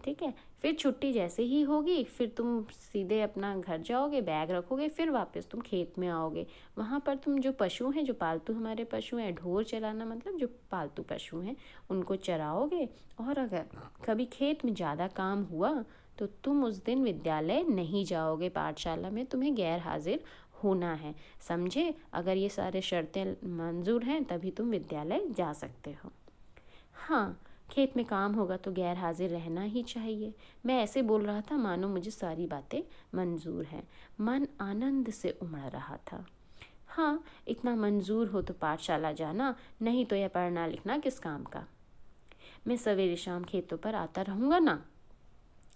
A: ठीक है। फिर छुट्टी जैसे ही होगी फिर तुम सीधे अपना घर जाओगे, बैग रखोगे, फिर वापस तुम खेत में आओगे। वहाँ पर तुम जो पशु हैं, जो पालतू हमारे पशु हैं, ढोर चलाना मतलब जो पालतू पशु हैं उनको चराओगे, और अगर कभी खेत में ज़्यादा काम हुआ तो तुम उस दिन विद्यालय नहीं जाओगे, पाठशाला में तुम्हें गैर हाजिर होना है। समझे? अगर ये सारे शर्तें मंजूर हैं तभी तुम विद्यालय जा सकते हो। हाँ, खेत में काम होगा तो गैर हाजिर रहना ही चाहिए। मैं ऐसे बोल रहा था मानो मुझे सारी बातें मंजूर हैं। मन आनंद से उमड़ रहा था। हाँ, इतना मंजूर हो तो पाठशाला जाना, नहीं तो यह पढ़ना लिखना किस काम का। मैं सवेरे शाम खेतों पर आता रहूँगा ना,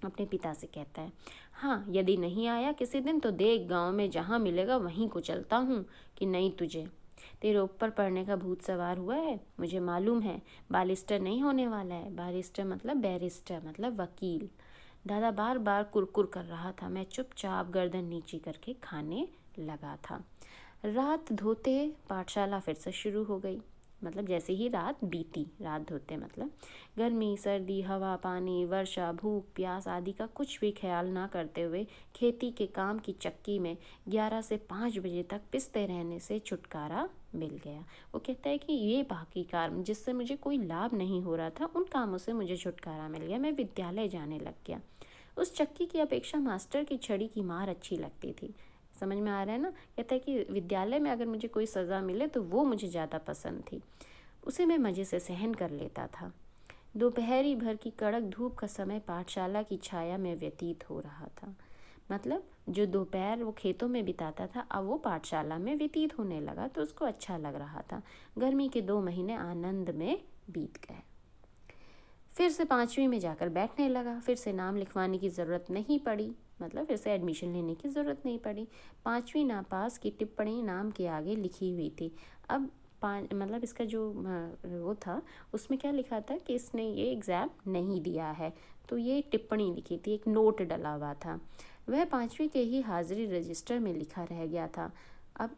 A: अपने पिता से कहता है। हाँ, यदि नहीं आया किसी दिन तो देख, गांव में जहाँ मिलेगा वहीं को चलता हूँ कि नहीं तुझे। तेरे ऊपर पढ़ने का भूत सवार हुआ है, मुझे मालूम है। बालिस्टर नहीं होने वाला है। बारिस्टर मतलब बैरिस्टर मतलब वकील। दादा बार बार कुरकुर कर रहा था। मैं चुपचाप गर्दन नीची करके खाने लगा था। रात धोते पाठशाला फिर से शुरू हो गई, मतलब जैसे ही रात बीती, रात धोते मतलब गर्मी सर्दी हवा पानी वर्षा भूख प्यास आदि का कुछ भी ख्याल ना करते हुए खेती के काम की चक्की में 11 से 5 बजे तक पिसते रहने से छुटकारा मिल गया। वो कहता है कि ये बाकी काम जिससे मुझे कोई लाभ नहीं हो रहा था, उन कामों से मुझे छुटकारा मिल गया। मैं विद्यालय जाने लग गया। उस चक्की की अपेक्षा मास्टर की छड़ी की मार अच्छी लगती थी। समझ में आ रहा है ना? कहता है कि विद्यालय में अगर मुझे कोई सज़ा मिले तो वो मुझे ज़्यादा पसंद थी, उसे मैं मज़े से सहन कर लेता था। दोपहरी भर की कड़क धूप का समय पाठशाला की छाया में व्यतीत हो रहा था। मतलब जो दोपहर वो खेतों में बिताता था अब वो पाठशाला में व्यतीत होने लगा, तो उसको अच्छा लग रहा था। गर्मी के 2 महीने आनंद में बीत गए। फिर से 5वीं में जाकर बैठने लगा। फिर से नाम लिखवाने की ज़रूरत नहीं पड़ी, मतलब फिर से एडमिशन लेने की ज़रूरत नहीं पड़ी। 5वीं नापास की टिप्पणी नाम के आगे लिखी हुई थी। अब मतलब इसका जो वो था उसमें क्या लिखा था कि इसने ये एग्ज़ाम नहीं दिया है, तो ये टिप्पणी लिखी थी, एक नोट डला हुआ था। वह 5वीं के ही हाजिरी रजिस्टर में लिखा रह गया था। अब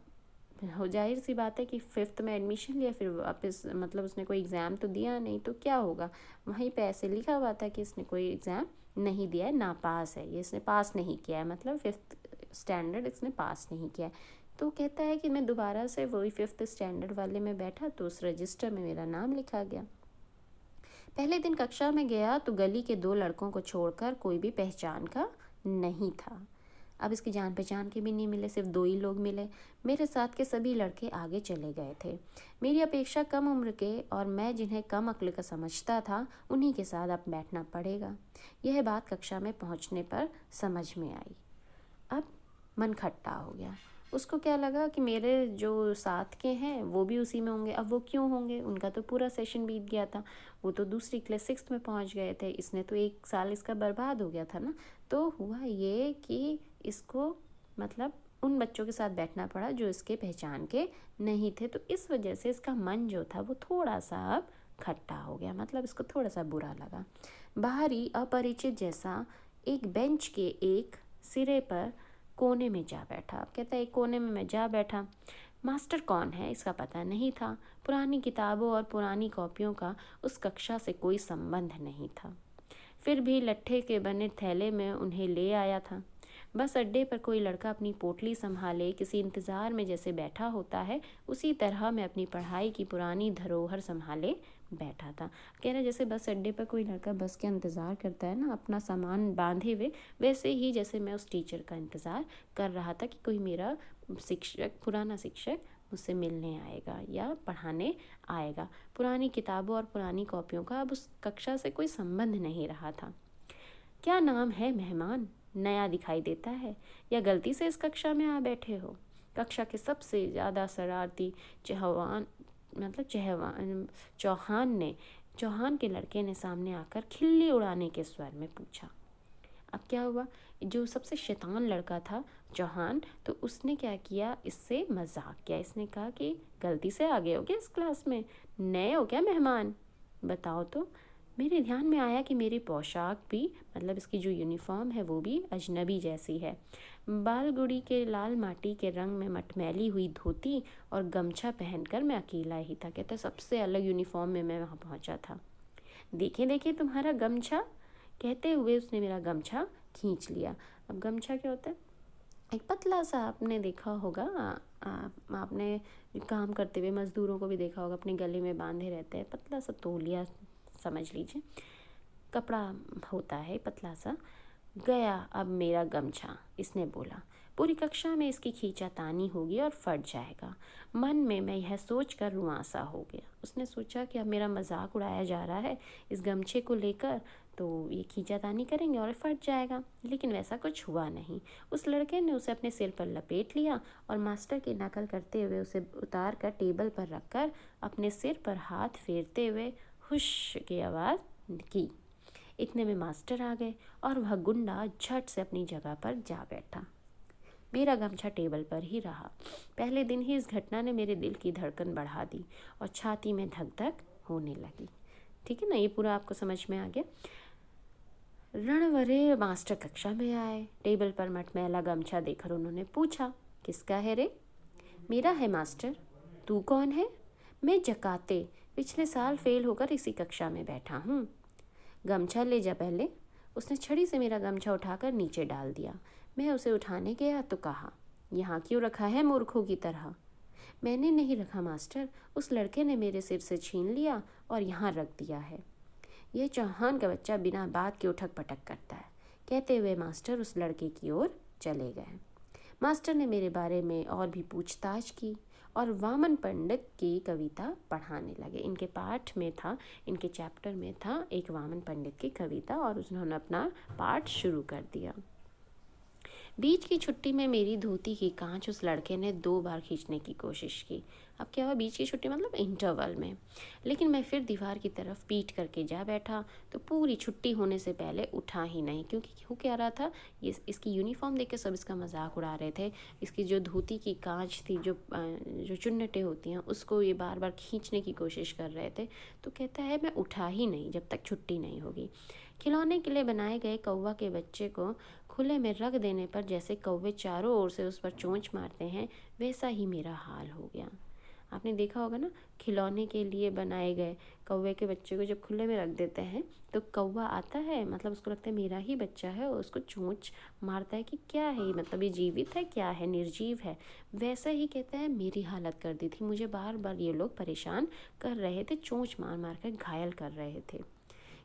A: हो जाहिर सी बात है कि 5th में एडमिशन लिया, फिर वापस मतलब उसने कोई एग्ज़ाम तो दिया नहीं, तो क्या होगा। वहीं पे ऐसे लिखा हुआ था कि इसने कोई एग्ज़ाम नहीं दिया है, नापास है, ये इसने पास नहीं किया है, मतलब 5th स्टैंडर्ड इसने पास नहीं किया है। तो कहता है कि मैं दोबारा से वही 5th स्टैंडर्ड वाले में बैठा तो उस रजिस्टर में मेरा नाम लिखा गया। पहले दिन कक्षा में गया तो गली के 2 लड़कों को छोड़कर कोई भी पहचान का नहीं था। अब इसकी जान पहचान के भी नहीं मिले, सिर्फ 2 ही लोग मिले। मेरे साथ के सभी लड़के आगे चले गए थे। मेरी अपेक्षा कम उम्र के और मैं जिन्हें कम अक्ल का समझता था उन्हीं के साथ अब बैठना पड़ेगा। यह बात कक्षा में पहुंचने पर समझ में आई। अब मन खट्टा हो गया। उसको क्या लगा कि मेरे जो साथ के हैं वो भी उसी में होंगे। अब वो क्यों होंगे, उनका तो पूरा सेशन बीत गया था, वो तो दूसरी क्लास 6th में पहुंच गए थे, इसने तो 1 साल इसका बर्बाद हो गया था ना। तो हुआ ये कि इसको मतलब उन बच्चों के साथ बैठना पड़ा जो इसके पहचान के नहीं थे, तो इस वजह से इसका मन जो था वो थोड़ा सा अब खट्टा हो गया, मतलब इसको थोड़ा सा बुरा लगा। बाहरी अपरिचित जैसा एक बेंच के एक सिरे पर कोने में जा बैठा। अब कहता है एक कोने में मैं जा बैठा। मास्टर कौन है इसका पता नहीं था। पुरानी किताबों और पुरानी कॉपियों का उस कक्षा से कोई संबंध नहीं था। फिर भी लट्ठे के बने थैले में उन्हें ले आया था। बस अड्डे पर कोई लड़का अपनी पोटली संभाले किसी इंतज़ार में जैसे बैठा होता है, उसी तरह मैं अपनी पढ़ाई की पुरानी धरोहर संभाले बैठा था। कह रहे जैसे बस अड्डे पर कोई लड़का बस का इंतज़ार करता है ना, अपना सामान बांधे हुए, वैसे ही जैसे मैं उस टीचर का इंतज़ार कर रहा था कि कोई मेरा शिक्षक, पुराना शिक्षक मुझसे मिलने आएगा या पढ़ाने आएगा। पुरानी किताबों और पुरानी कॉपियों का अब उस कक्षा से कोई संबंध नहीं रहा था। क्या नाम है मेहमान? नया दिखाई देता है या गलती से इस कक्षा में आ बैठे हो? कक्षा के सबसे ज़्यादा शरारती चौहान के लड़के ने सामने आकर खिल्ली उड़ाने के स्वर में पूछा। अब क्या हुआ, जो सबसे शैतान लड़का था चौहान, तो उसने क्या किया, इससे मजाक किया। इसने कहा कि गलती से आ गए हो क्या इस क्लास में? नए हो क्या मेहमान? बताओ तो। मेरे ध्यान में आया कि मेरी पोशाक भी, मतलब इसकी जो यूनिफॉर्म है वो भी अजनबी जैसी है। बालगुड़ी के लाल माटी के रंग में मटमैली हुई धोती और गमछा पहनकर मैं अकेला ही था। कहता सबसे अलग यूनिफॉर्म में मैं वहाँ पहुँचा था। देखें देखें तुम्हारा गमछा, कहते हुए उसने मेरा गमछा खींच लिया। अब गमछा क्या होता है? एक पतला सा, आपने देखा होगा, आपने काम करते हुए मज़दूरों को भी देखा होगा, अपने गले में बांधे रहते हैं, पतला सा तौलिया समझ लीजिए, कपड़ा होता है पतला सा। गया अब मेरा गमछा, इसने बोला। पूरी कक्षा में इसकी खींचातानी होगी और फट जाएगा। मन में मैं यह सोच कर रुआंसा हो गया। उसने सोचा कि अब मेरा मजाक उड़ाया जा रहा है इस गमछे को लेकर, तो ये खींचातानी करेंगे और फट जाएगा। लेकिन वैसा कुछ हुआ नहीं। उस लड़के ने उसे अपने सिर पर लपेट लिया और मास्टर की नकल करते हुए उसे उतार कर टेबल पर रखकर अपने सिर पर हाथ फेरते हुए हुश की आवाज़ की। इतने में मास्टर आ गए और वह गुंडा झट से अपनी जगह पर जा बैठा। मेरा गमछा टेबल पर ही रहा। पहले दिन ही इस घटना ने मेरे दिल की धड़कन बढ़ा दी और छाती में धक धक होने लगी। ठीक है ना, ये पूरा आपको समझ में आ गया। रणवरे मास्टर कक्षा में आए। टेबल पर मटमैला गमछा देखकर उन्होंने पूछा, किसका है रे? मेरा है मास्टर। तू कौन है? मैं जकाते, पिछले साल फेल होकर इसी कक्षा में बैठा हूँ। गमछा ले जा पहले। उसने छड़ी से मेरा गमछा उठाकर नीचे डाल दिया। मैं उसे उठाने गया तो कहा, यहाँ क्यों रखा है मूर्खों की तरह? मैंने नहीं रखा मास्टर, उस लड़के ने मेरे सिर से छीन लिया और यहाँ रख दिया है। यह चौहान का बच्चा बिना बात के उठक पटक करता है, कहते हुए मास्टर उस लड़के की ओर चले गए। मास्टर ने मेरे बारे में और भी पूछताछ की और वामन पंडित की कविता पढ़ाने लगे। इनके पाठ में था, इनके चैप्टर में था एक वामन पंडित की कविता और उन्होंने अपना पाठ शुरू कर दिया। बीच की छुट्टी में मेरी धोती की कांच उस लड़के ने 2 बार खींचने की कोशिश की। अब क्या हुआ, बीच की छुट्टी मतलब इंटरवल में। लेकिन मैं फिर दीवार की तरफ पीट करके जा बैठा तो पूरी छुट्टी होने से पहले उठा ही नहीं, क्योंकि हो क्या रहा था, ये इसकी यूनिफॉर्म देख के सब इसका मजाक उड़ा रहे थे। इसकी जो धोती की कांच थी, जो चुन्नटें होती हैं, उसको ये बार बार खींचने की कोशिश कर रहे थे। तो कहता है मैं उठा ही नहीं जब तक छुट्टी नहीं होगी। खिलौने के लिए बनाए गए कौवा के बच्चे को खुले में रख देने पर जैसे कौवे चारों ओर से उस पर चोंच मारते हैं, वैसा ही मेरा हाल हो गया। आपने देखा होगा ना, खिलौने के लिए बनाए गए कौवे के बच्चे को जब खुले में रख देते हैं तो कौवा आता है, मतलब उसको लगता है मेरा ही बच्चा है, और उसको चोंच मारता है कि क्या है ये, मतलब ये जीवित है, क्या है, निर्जीव है। वैसा ही कहता है मेरी हालत कर दी थी। मुझे बार बार ये लोग परेशान कर रहे थे, चोंच मार मार कर घायल कर रहे थे।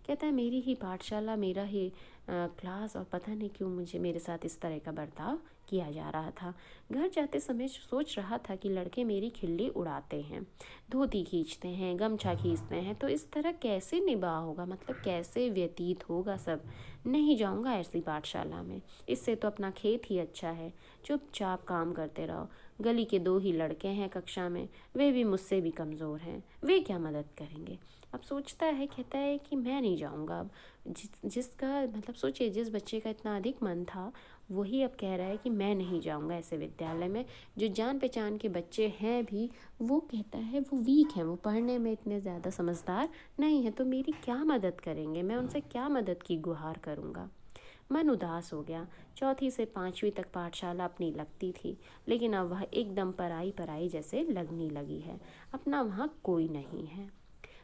A: कहता है मेरी ही पाठशाला, मेरा ही क्लास, और पता नहीं क्यों मुझे मेरे साथ इस तरह का बर्ताव किया जा रहा था। घर जाते समय सोच रहा था कि लड़के मेरी खिल्ली उड़ाते हैं, धोती खींचते हैं, गमछा खींचते हैं, तो इस तरह कैसे निभा होगा, मतलब कैसे व्यतीत होगा सब। नहीं जाऊंगा ऐसी पाठशाला में, इससे तो अपना खेत ही अच्छा है। चुपचाप काम करते रहो। गली के 2 ही लड़के हैं कक्षा में, वे भी मुझसे भी कमज़ोर हैं, वे क्या मदद करेंगे। अब सोचता है, कहता है कि मैं नहीं जाऊंगा। अब जिसका मतलब सोचिए, जिस बच्चे का इतना अधिक मन था वही अब कह रहा है कि मैं नहीं जाऊंगा ऐसे विद्यालय में। जो जान पहचान के बच्चे हैं भी, वो कहता है वो वीक हैं, वो पढ़ने में इतने ज़्यादा समझदार नहीं है, तो मेरी क्या मदद करेंगे, मैं उनसे क्या मदद की गुहार करूँगा। मन उदास हो गया। चौथी से 5वीं तक पाठशाला अपनी लगती थी, लेकिन अब वह एकदम पराई पराई जैसे लगने लगी है। अपना वहाँ कोई नहीं है।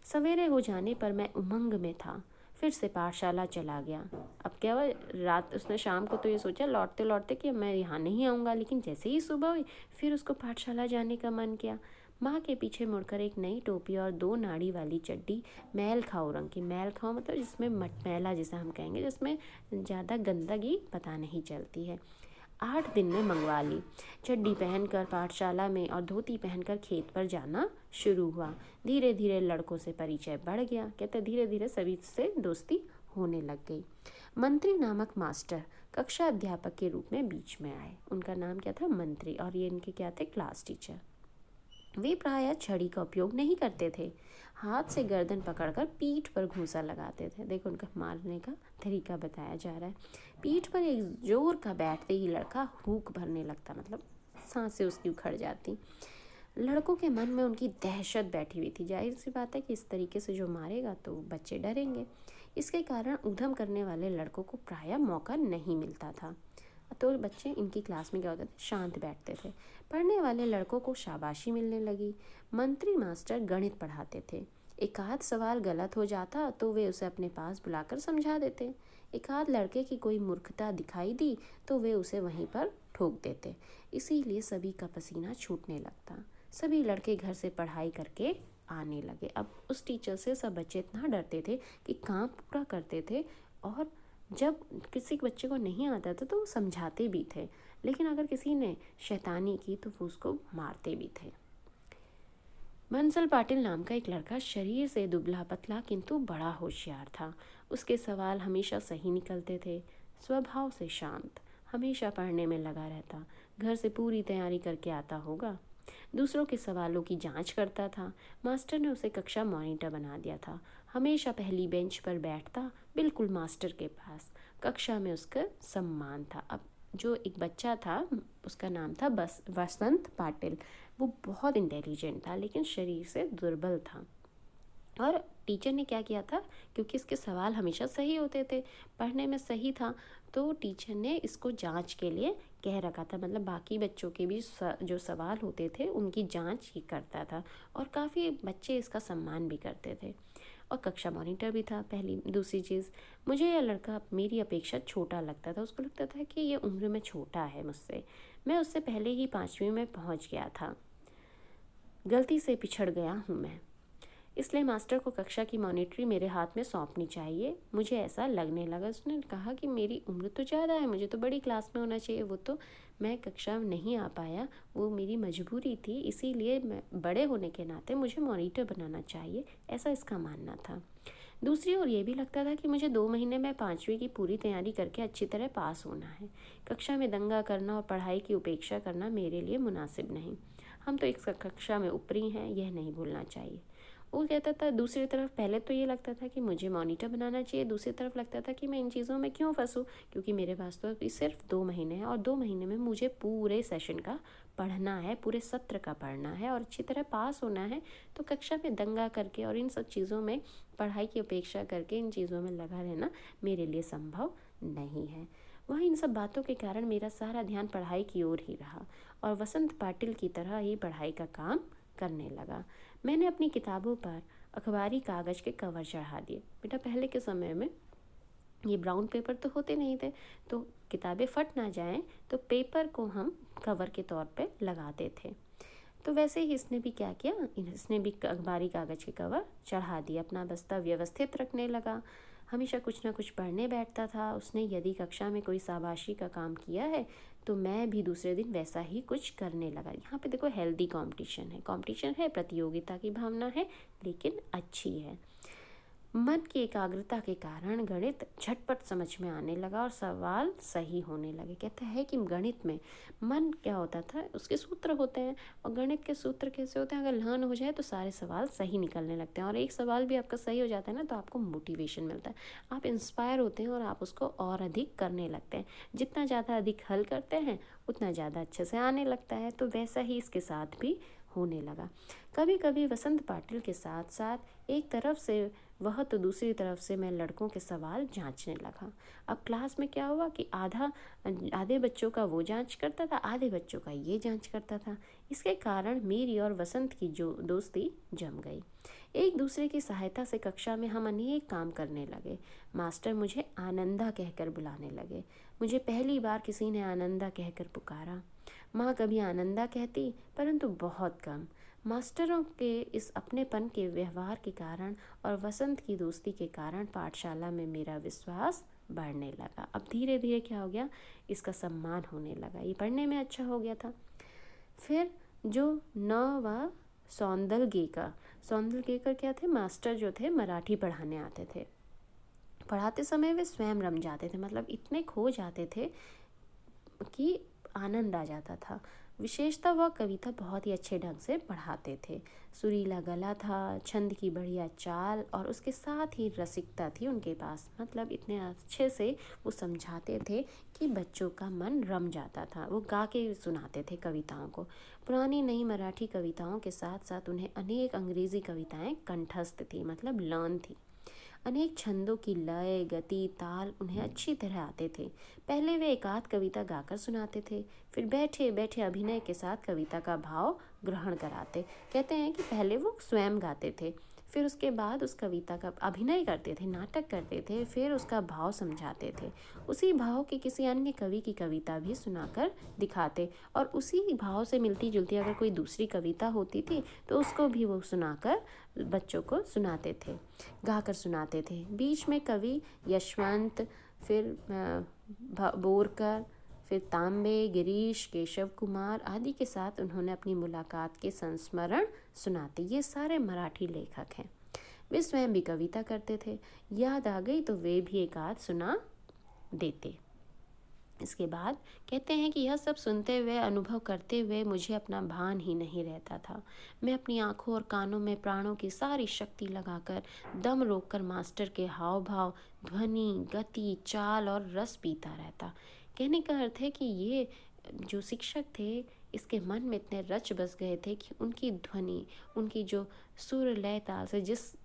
A: सवेरे हो जाने पर मैं उमंग में था। फिर से पाठशाला चला गया। अब क्या हुआ, रात उसने शाम को तो ये सोचा लौटते लौटते कि मैं यहाँ नहीं आऊँगा, लेकिन जैसे ही सुबह हुई फिर उसको पाठशाला जाने का मन किया। माँ के पीछे मुड़कर एक नई टोपी और 2 नाड़ी वाली चड्डी, मैल खाओ रंग की, मैल खाओ मतलब जिसमें मटमैला जिसे हम कहेंगे, जिसमें ज़्यादा गंदगी पता नहीं चलती है, 8 दिन में मंगवा ली। चड्डी पहनकर पाठशाला में और धोती पहनकर खेत पर जाना शुरू हुआ। धीरे धीरे लड़कों से परिचय बढ़ गया। कहते धीरे धीरे सभी से दोस्ती होने लग गई। मंत्री नामक मास्टर कक्षा अध्यापक के रूप में बीच में आए। उनका नाम क्या था? मंत्री। और ये इनके क्या थे? Class teacher. वे प्रायः छड़ी का उपयोग नहीं करते थे। हाथ से गर्दन पकड़कर पीठ पर घूंसा लगाते थे। देखो उनका मारने का तरीका बताया जा रहा है। पीठ पर एक जोर का बैठते ही लड़का हूक भरने लगता, मतलब सांसें उसकी उखड़ जाती। लड़कों के मन में उनकी दहशत बैठी हुई थी। जाहिर सी बात है कि इस तरीके से जो मारेगा तो बच्चे डरेंगे। इसके कारण उधम करने वाले लड़कों को प्रायः मौका नहीं मिलता था। तो बच्चे इनकी क्लास में क्या होते थे? शांत बैठते थे। पढ़ने वाले लड़कों को शाबाशी मिलने लगी। मंत्री मास्टर गणित पढ़ाते थे। एक आध सवाल गलत हो जाता तो वे उसे अपने पास बुलाकर समझा देते। एक आध लड़के की कोई मूर्खता दिखाई दी तो वे उसे वहीं पर ठोक देते। इसीलिए सभी का पसीना छूटने लगता। सभी लड़के घर से पढ़ाई करके आने लगे। अब उस टीचर से सब बच्चे इतना डरते थे कि काम पूरा करते थे, और जब किसी बच्चे को नहीं आता था तो वो समझाते भी थे, लेकिन अगर किसी ने शैतानी की तो वो उसको मारते भी थे। बंसल पाटिल नाम का एक लड़का शरीर से दुबला पतला किंतु बड़ा होशियार था। उसके सवाल हमेशा सही निकलते थे। स्वभाव से शांत, हमेशा पढ़ने में लगा रहता। घर से पूरी तैयारी करके आता होगा। दूसरों के सवालों की जांच करता था। मास्टर ने उसे कक्षा मॉनिटर बना दिया था। हमेशा पहली बेंच पर बैठता, बिल्कुल मास्टर के पास। कक्षा में उसका सम्मान था। अब जो एक बच्चा था उसका नाम था वसंत पाटिल। वो बहुत इंटेलिजेंट था लेकिन शरीर से दुर्बल था। और टीचर ने क्या किया था, क्योंकि इसके सवाल हमेशा सही होते थे, पढ़ने में सही था, तो टीचर ने इसको जांच के लिए कह रखा था। मतलब बाकी बच्चों के भी जो सवाल होते थे उनकी जांच ही करता था, और काफ़ी बच्चे इसका सम्मान भी करते थे। और कक्षा मॉनिटर भी था। पहली दूसरी चीज़, मुझे यह लड़का मेरी अपेक्षा छोटा लगता था। उसको लगता था कि ये उम्र में छोटा है मुझसे। मैं उससे पहले ही 5वीं में पहुंच गया था। गलती से पिछड़ गया हूँ मैं, इसलिए मास्टर को कक्षा की मॉनिटरी मेरे हाथ में सौंपनी चाहिए। मुझे ऐसा लगने लगा। उसने कहा कि मेरी उम्र तो ज़्यादा है, मुझे तो बड़ी क्लास में होना चाहिए। वो तो मैं कक्षा में नहीं आ पाया, वो मेरी मजबूरी थी, इसीलिए मैं बड़े होने के नाते मुझे मॉनिटर बनाना चाहिए, ऐसा इसका मानना था। दूसरी ओर ये भी लगता था कि मुझे 2 महीने में 5वीं की पूरी तैयारी करके अच्छी तरह पास होना है। कक्षा में दंगा करना और पढ़ाई की उपेक्षा करना मेरे लिए मुनासिब नहीं। हम तो एक कक्षा में ऊपरी हैं, यह नहीं भूलना चाहिए। वो कहता था। दूसरी तरफ पहले तो ये लगता था कि मुझे मॉनिटर बनाना चाहिए, दूसरी तरफ लगता था कि मैं इन चीज़ों में क्यों फंसूँ, क्योंकि मेरे पास तो अभी सिर्फ 2 महीने हैं, और 2 महीने में मुझे पूरे सेशन का पढ़ना है, पूरे सत्र का पढ़ना है और अच्छी तरह पास होना है। तो कक्षा में दंगा करके और इन सब चीज़ों में पढ़ाई की अपेक्षा करके इन चीज़ों में लगा रहना मेरे लिए संभव नहीं है। वह इन सब बातों के कारण मेरा सारा ध्यान पढ़ाई की ओर ही रहा, और वसंत पाटिल की तरह ही पढ़ाई का काम करने लगा। मैंने अपनी किताबों पर अखबारी कागज़ के कवर चढ़ा दिए। बेटा पहले के समय में ये ब्राउन पेपर तो होते नहीं थे, तो किताबें फट ना जाएं तो पेपर को हम कवर के तौर पे लगाते थे। तो वैसे ही इसने भी क्या किया, इसने भी अखबारी कागज़ के कवर चढ़ा दिए। अपना बस्ता व्यवस्थित रखने लगा। हमेशा कुछ ना कुछ पढ़ने बैठता था। उसने यदि कक्षा में कोई शाबाशी का काम किया है तो मैं भी दूसरे दिन वैसा ही कुछ करने लगा। यहाँ पे देखो हेल्दी कंपटीशन है, प्रतियोगिता की भावना है, लेकिन अच्छी है। मन की एकाग्रता के कारण गणित झटपट समझ में आने लगा और सवाल सही होने लगे। कहता है कि गणित में मन क्या होता था, उसके सूत्र होते हैं, और गणित के सूत्र कैसे होते हैं, अगर लर्न हो जाए तो सारे सवाल सही निकलने लगते हैं, और एक सवाल भी आपका सही हो जाता है ना तो आपको मोटिवेशन मिलता है, आप इंस्पायर होते हैं और आप उसको और अधिक करने लगते हैं। जितना ज़्यादा अधिक हल करते हैं उतना ज़्यादा अच्छे से आने लगता है। तो वैसा ही इसके साथ भी होने लगा। कभी कभी वसंत पाटिल के साथ साथ एक तरफ से वह तो दूसरी तरफ से मैं लड़कों के सवाल जांचने लगा। अब क्लास में क्या हुआ कि आधे बच्चों का वो जांच करता था, आधे बच्चों का ये जांच करता था। इसके कारण मेरी और वसंत की जो दोस्ती जम गई। एक दूसरे की सहायता से कक्षा में हम अनेक काम करने लगे। मास्टर मुझे आनंदा कहकर बुलाने लगे। मुझे पहली बार किसी ने आनंदा कहकर पुकारा। माँ कभी आनंदा कहती, परंतु बहुत कम। मास्टरों के इस अपनेपन के व्यवहार के कारण और वसंत की दोस्ती के कारण पाठशाला में मेरा विश्वास बढ़ने लगा। अब धीरे धीरे क्या हो गया, इसका सम्मान होने लगा। ये पढ़ने में अच्छा हो गया था। फिर जो नौवा सौंदलगेकर क्या थे, मास्टर जो थे मराठी पढ़ाने आते थे। पढ़ाते समय वे स्वयं रम जाते थे, मतलब इतने खो जाते थे कि आनंद आ जाता था। विशेषतः वह कविता बहुत ही अच्छे ढंग से पढ़ाते थे। सुरीला गला था, छंद की बढ़िया चाल और उसके साथ ही रसिकता थी उनके पास। मतलब इतने अच्छे से वो समझाते थे कि बच्चों का मन रम जाता था। वो गा के सुनाते थे कविताओं को। पुरानी नई मराठी कविताओं के साथ साथ उन्हें अनेक अंग्रेज़ी कविताएं कंठस्थ थी, मतलब लर्न थी। अनेक छंदों की लय, गति, ताल उन्हें अच्छी तरह आते थे। पहले वे एकाध कविता गाकर सुनाते थे, फिर बैठे बैठे अभिनय के साथ कविता का भाव ग्रहण कराते। कहते हैं कि पहले वो स्वयं गाते थे, फिर उसके बाद उस कविता का अभिनय करते थे, नाटक करते थे, फिर उसका भाव समझाते थे। उसी भाव की किसी अन्य कवि की कविता भी सुनाकर दिखाते, और उसी भाव से मिलती जुलती अगर कोई दूसरी कविता होती थी तो उसको भी वो सुनाकर बच्चों को सुनाते थे, गाकर सुनाते थे। बीच में कवि यशवंत, फिर बोरकर, फिर तांबे, गिरीश, केशव कुमार आदि के साथ उन्होंने अपनी मुलाकात के संस्मरण सुनाते। ये सारे मराठी लेखक हैं। वे स्वयं भी कविता करते थे। याद आ गई तो वे भी एक आध सुना देते। इसके बाद कहते हैं कि यह सब सुनते हुए, अनुभव करते हुए मुझे अपना भान ही नहीं रहता था। मैं अपनी आंखों और कानों में प्राणों की सारी शक्ति लगाकर दम रोककर मास्टर के हाव भाव, ध्वनि, गति, चाल और रस पीता रहता। कहने का अर्थ है कि ये जो शिक्षक थे इसके मन में इतने रच बस गए थे कि उनकी ध्वनि, उनकी जो सुर लय ताल से जिस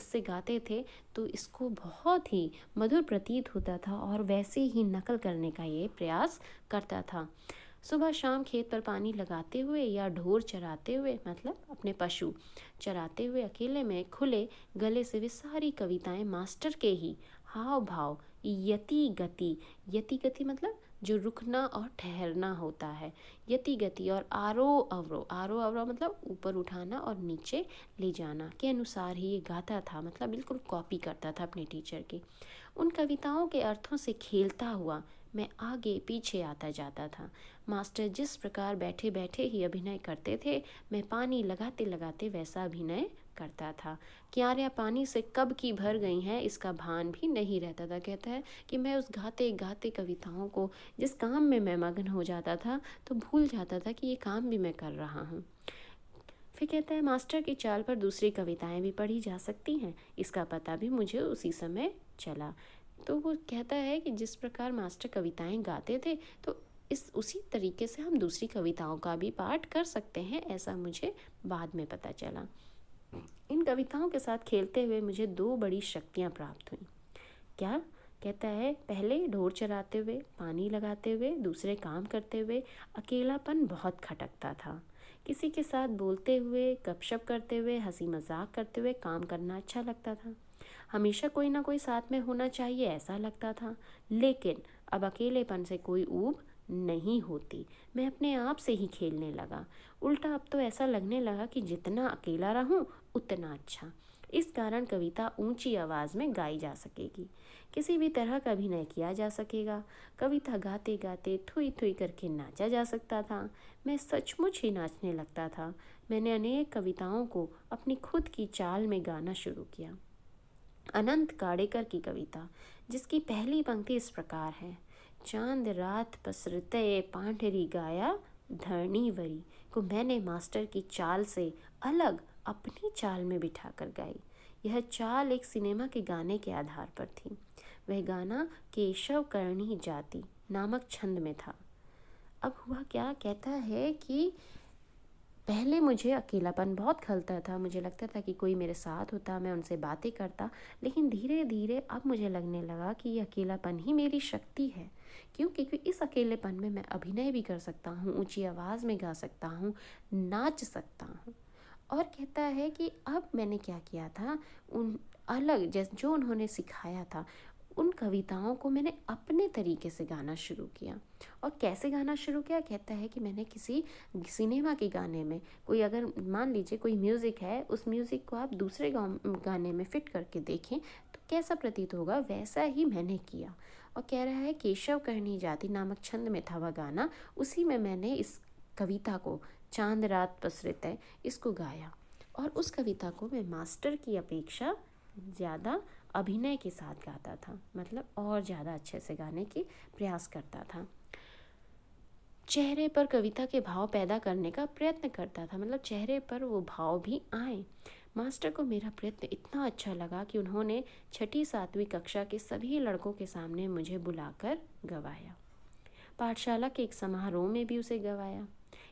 A: से गाते थे तो इसको बहुत ही मधुर प्रतीत होता था और वैसे ही नकल करने का ये प्रयास करता था। सुबह शाम खेत पर पानी लगाते हुए या ढोर चराते हुए, मतलब अपने पशु चराते हुए अकेले में खुले गले से वे सारी कविताएं मास्टर के ही हाव भाव, यति गति मतलब जो रुकना और ठहरना होता है, यति गति, और आरोह अवरोह मतलब ऊपर उठाना और नीचे ले जाना के अनुसार ही ये गाता था। मतलब बिल्कुल कॉपी करता था अपने टीचर की। उन कविताओं के अर्थों से खेलता हुआ मैं आगे पीछे आता जाता था। मास्टर जिस प्रकार बैठे बैठे ही अभिनय करते थे, मैं पानी लगाते लगाते वैसा अभिनय करता था। क्यारियाँ पानी से कब की भर गई हैं इसका भान भी नहीं रहता था। कहता है कि मैं उस गाते गाते कविताओं को, जिस काम में मैं मग्न हो जाता था तो भूल जाता था कि ये काम भी मैं कर रहा हूँ। फिर कहता है मास्टर की चाल पर दूसरी कविताएं भी पढ़ी जा सकती हैं, इसका पता भी मुझे उसी समय चला। तो वो कहता है कि जिस प्रकार मास्टर कविताएं गाते थे तो उसी तरीके से हम दूसरी कविताओं का भी पाठ कर सकते हैं, ऐसा मुझे बाद में पता चला। इन कविताओं के साथ खेलते हुए मुझे 2 बड़ी शक्तियाँ प्राप्त हुई। क्या? कहता है पहले ढोर चराते हुए, पानी लगाते हुए, दूसरे काम करते हुए अकेलापन बहुत खटकता था। किसी के साथ बोलते हुए, गपशप करते हुए, हंसी मजाक करते हुए काम करना अच्छा लगता था। हमेशा कोई ना कोई साथ में होना चाहिए ऐसा लगता था। लेकिन अब अकेलेपन से कोई ऊब नहीं होती। मैं अपने आप से ही खेलने लगा। उल्टा अब तो ऐसा लगने लगा कि जितना अकेला रहूं उतना अच्छा। इस कारण कविता ऊंची आवाज़ में गाई जा सकेगी, किसी भी तरह का अभिनय किया जा सकेगा। कविता गाते गाते थुई थुई करके नाचा जा सकता था। मैं सचमुच ही नाचने लगता था। मैंने अनेक कविताओं को अपनी खुद की चाल में गाना शुरू किया। अनंत काडेकर की कविता, जिसकी पहली पंक्ति इस प्रकार है, चांद रात पसरते पांढरी गाया धरणीवरी, को मैंने मास्टर की चाल से अलग अपनी चाल में बिठाकर गाई। यह चाल एक सिनेमा के गाने के आधार पर थी। वह गाना केशव करणी जाति नामक छंद में था। अब हुआ क्या, कहता है कि पहले मुझे अकेलापन बहुत खलता था, मुझे लगता था कि कोई मेरे साथ होता, मैं उनसे बातें करता, लेकिन धीरे धीरे अब मुझे लगने लगा कि ये अकेलापन ही मेरी शक्ति है। क्यों? क्योंकि इस अकेलेपन में मैं अभिनय भी कर सकता हूँ, ऊंची आवाज़ में गा सकता हूँ, नाच सकता हूँ। और कहता है कि अब मैंने क्या किया था, उन अलग जैसे जो उन्होंने सिखाया था उन कविताओं को मैंने अपने तरीके से गाना शुरू किया। और कैसे गाना शुरू किया? कहता है कि मैंने किसी सिनेमा के गाने में, कोई अगर मान लीजिए कोई म्यूज़िक है, उस म्यूज़िक को आप दूसरे गाने में फिट करके देखें तो कैसा प्रतीत होगा, वैसा ही मैंने किया। और कह रहा है केशव करनी जाति नामक छंद में था वह गाना, उसी में मैंने इस कविता को, चांद रात पसरत है, इसको गाया। और उस कविता को मैं मास्टर की अपेक्षा ज़्यादा अभिनय के साथ गाता था, मतलब और ज़्यादा अच्छे से गाने की प्रयास करता था। चेहरे पर कविता के भाव पैदा करने का प्रयत्न करता था, मतलब चेहरे पर वो भाव भी आए। मास्टर को मेरा प्रयत्न इतना अच्छा लगा कि उन्होंने 6ठी-7वीं कक्षा के सभी लड़कों के सामने मुझे बुलाकर गवाया। पाठशाला के एक समारोह में भी उसे गवाया।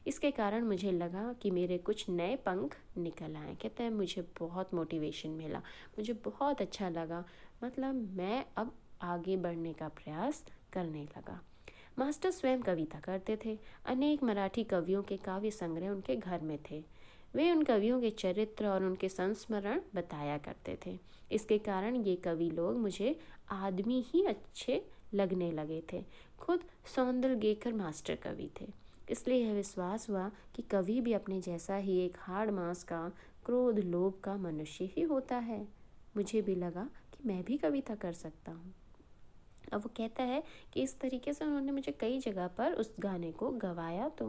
A: इसके कारण मुझे लगा कि मेरे कुछ नए पंख निकल आए। कहते हैं मुझे बहुत मोटिवेशन मिला, मुझे बहुत अच्छा लगा, मतलब मैं अब आगे बढ़ने का प्रयास करने लगा। मास्टर स्वयं कविता करते थे। अनेक मराठी कवियों के काव्य संग्रह उनके घर में थे। वे उन कवियों के चरित्र और उनके संस्मरण बताया करते थे। इसके कारण ये कवि लोग मुझे आदमी ही अच्छे लगने लगे थे। खुद सौंदरगेकर मास्टर कवि थे, इसलिए यह विश्वास हुआ कि कवि भी अपने जैसा ही एक हाड़ मांस का, क्रोध लोभ का मनुष्य ही होता है। मुझे भी लगा कि मैं भी कविता कर सकता हूँ। अब वो कहता है कि इस तरीके से उन्होंने मुझे कई जगह पर उस गाने को गवाया, तो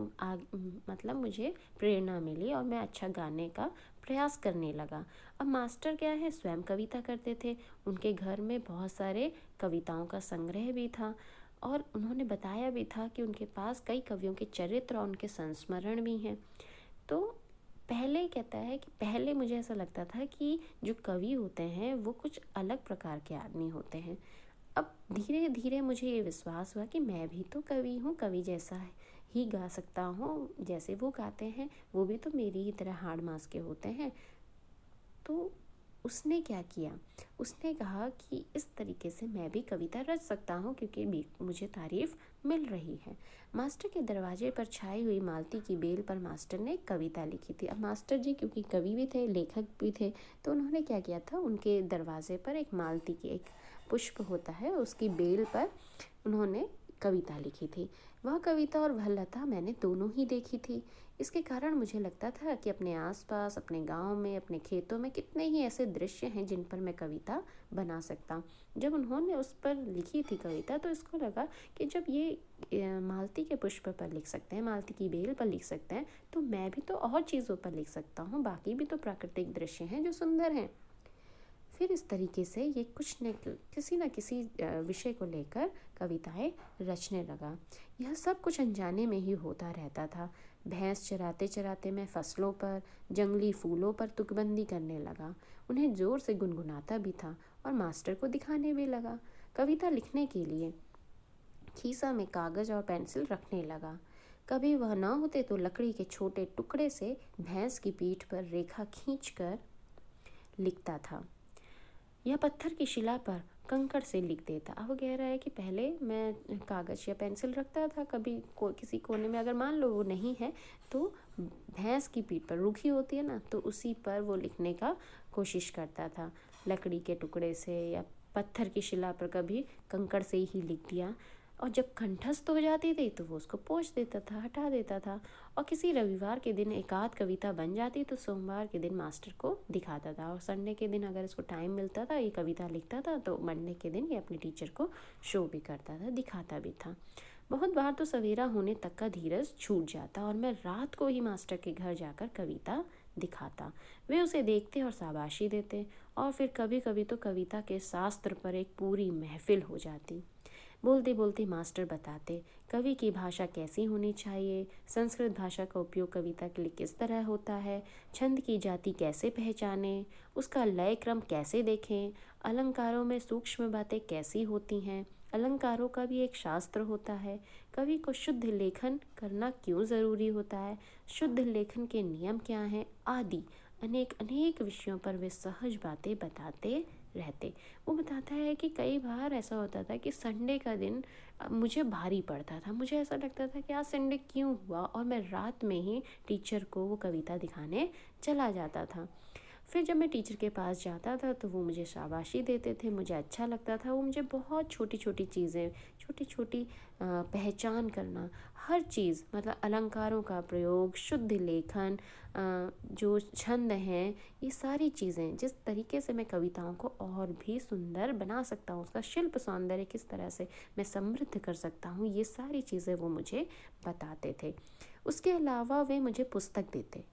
A: मतलब मुझे प्रेरणा मिली और मैं अच्छा गाने का प्रयास करने लगा। अब मास्टर क्या है, स्वयं कविता करते थे, उनके घर में बहुत सारे कविताओं का संग्रह भी था और उन्होंने बताया भी था कि उनके पास कई कवियों के चरित्र और उनके संस्मरण भी हैं। तो पहले कहता है कि पहले मुझे ऐसा लगता था कि जो कवि होते हैं वो कुछ अलग प्रकार के आदमी होते हैं। अब धीरे धीरे मुझे ये विश्वास हुआ कि मैं भी तो कवि हूँ, कवि जैसा ही गा सकता हूँ, जैसे वो गाते हैं वो भी तो मेरी ही तरह हाड़ मास के होते हैं। तो उसने क्या किया, उसने कहा कि इस तरीके से मैं भी कविता रच सकता हूँ क्योंकि मुझे तारीफ मिल रही है। मास्टर के दरवाजे पर छाई हुई मालती की बेल पर मास्टर ने एक कविता लिखी थी। अब मास्टर जी क्योंकि कवि भी थे, लेखक भी थे, तो उन्होंने क्या किया था, उनके दरवाजे पर एक मालती की, एक पुष्प होता है, उसकी बेल पर उन्होंने कविता लिखी थी। वह कविता और वह लता मैंने दोनों ही देखी थी। इसके कारण मुझे लगता था कि अपने आसपास, अपने गांव में, अपने खेतों में कितने ही ऐसे दृश्य हैं जिन पर मैं कविता बना सकता हूँ। जब उन्होंने उस पर लिखी थी कविता तो इसको लगा कि जब ये मालती के पुष्प पर लिख सकते हैं, मालती की बेल पर लिख सकते हैं, तो मैं भी तो और चीज़ों पर लिख सकता हूँ, बाकी भी तो प्राकृतिक दृश्य हैं जो सुंदर हैं। फिर इस तरीके से ये कुछ न किसी विषय को लेकर कविताएं रचने लगा। यह सब कुछ अनजाने में ही होता रहता था। भैंस चराते चराते मैं फसलों पर, जंगली फूलों पर तुकबंदी करने लगा। उन्हें जोर से गुनगुनाता भी था और मास्टर को दिखाने भी लगा। कविता लिखने के लिए खीसा में कागज़ और पेंसिल रखने लगा। कभी वह न होते तो लकड़ी के छोटे टुकड़े से भैंस की पीठ पर रेखा खींचकर लिखता था या पत्थर की शिला पर कंकड़ से लिख देता। अब वो कह रहा है कि पहले मैं कागज़ या पेंसिल रखता था, कभी किसी कोने में, अगर मान लो वो नहीं है तो भैंस की पीठ पर रूखी होती है ना, तो उसी पर वो लिखने का कोशिश करता था, लकड़ी के टुकड़े से या पत्थर की शिला पर कभी कंकड़ से ही लिख दिया। और जब कंठस्थ हो जाती थी तो वो उसको पोंछ देता था, हटा देता था। और किसी रविवार के दिन एक आध कविता बन जाती तो सोमवार के दिन मास्टर को दिखाता था, और संडे के दिन अगर इसको टाइम मिलता था, ये कविता लिखता था, तो मंडे के दिन ये अपने टीचर को शो भी करता था, दिखाता भी था। बहुत बार तो सवेरा होने तक का धीरज छूट जाता और मैं रात को ही मास्टर के घर जाकर कविता दिखाता। वे उसे देखते और शाबाशी देते, और फिर कभी कभी तो कविता के शास्त्र पर एक पूरी महफिल हो जाती। बोलते बोलते मास्टर बताते कवि की भाषा कैसी होनी चाहिए, संस्कृत भाषा का उपयोग कविता के लिए किस तरह होता है, छंद की जाति कैसे पहचानें, उसका लय क्रम कैसे देखें, अलंकारों में सूक्ष्म बातें कैसी होती हैं, अलंकारों का भी एक शास्त्र होता है। कवि को शुद्ध लेखन करना क्यों ज़रूरी होता है, शुद्ध लेखन के नियम क्या हैं, आदि अनेक अनेक विषयों पर वे सहज बातें बताते रहते। वो बताता है कि कई बार ऐसा होता था कि संडे का दिन मुझे भारी पड़ता था, मुझे ऐसा लगता था कि आज संडे क्यों हुआ, और मैं रात में ही टीचर को वो कविता दिखाने चला जाता था। फिर जब मैं टीचर के पास जाता था तो वो मुझे शाबाशी देते थे, मुझे अच्छा लगता था। वो मुझे बहुत छोटी छोटी चीज़ें, छोटी छोटी पहचान करना, हर चीज़, मतलब अलंकारों का प्रयोग, शुद्ध लेखन, जो छंद हैं, ये सारी चीज़ें, जिस तरीके से मैं कविताओं को और भी सुंदर बना सकता हूँ, उसका शिल्प सौंदर्य किस तरह से मैं समृद्ध कर सकता हूँ, ये सारी चीज़ें वो मुझे बताते थे। उसके अलावा वे मुझे पुस्तक देते।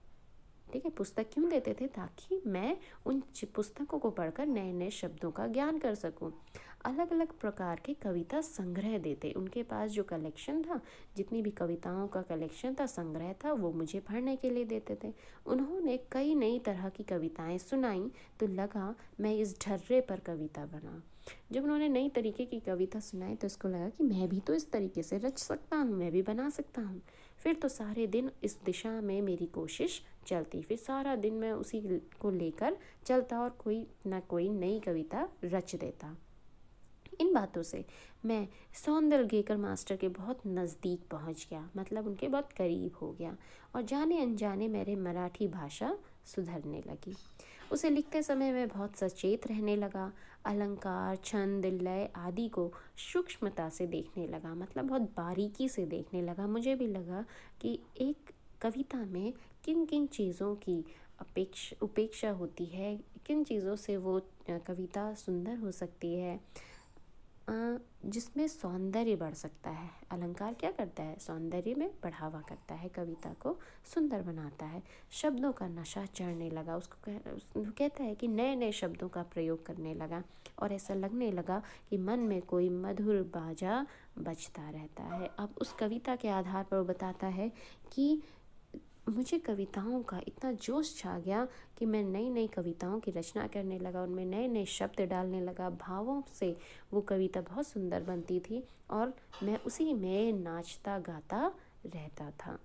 A: ठीक है, पुस्तक क्यों देते थे, ताकि मैं उन पुस्तकों को पढ़कर नए नए शब्दों का ज्ञान कर सकूं। अलग अलग प्रकार के कविता संग्रह देते, उनके पास जो कलेक्शन था, जितनी भी कविताओं का कलेक्शन था, संग्रह था, वो मुझे पढ़ने के लिए देते थे। उन्होंने कई नई तरह की कविताएं सुनाई तो लगा मैं इस ढर्रे पर कविता बना। जब उन्होंने नई तरीके की कविता सुनाई तो इसको लगा कि मैं भी तो इस तरीके से रच सकता हूँ, मैं भी बना सकता हूँ। फिर तो सारे दिन इस दिशा में मेरी कोशिश चलती, फिर सारा दिन मैं उसी को लेकर चलता और कोई ना कोई नई कविता रच देता। इन बातों से मैं सौंदरगेकर मास्टर के बहुत नज़दीक पहुंच गया, मतलब उनके बहुत करीब हो गया, और जाने अनजाने मेरे मराठी भाषा सुधरने लगी। उसे लिखते समय मैं बहुत सचेत रहने लगा, अलंकार, छंद, लय आदि को सूक्ष्मता से देखने लगा, मतलब बहुत बारीकी से देखने लगा। मुझे भी लगा कि एक कविता में किन किन चीज़ों की उपेक्षा होती है, किन चीज़ों से वो कविता सुंदर हो सकती है, जिसमें सौंदर्य बढ़ सकता है। अलंकार क्या करता है, सौंदर्य में बढ़ावा करता है, कविता को सुंदर बनाता है। शब्दों का नशा चढ़ने लगा, उसको कहता है कि नए नए शब्दों का प्रयोग करने लगा, और ऐसा लगने लगा कि मन में कोई मधुर बाजा बजता रहता है। अब उस कविता के आधार पर वो बताता है कि मुझे कविताओं का इतना जोश छा गया कि मैं नई नई कविताओं की रचना करने लगा, उनमें नए नए शब्द डालने लगा, भावों से वो कविता बहुत सुंदर बनती थी, और मैं उसी में नाचता गाता रहता था।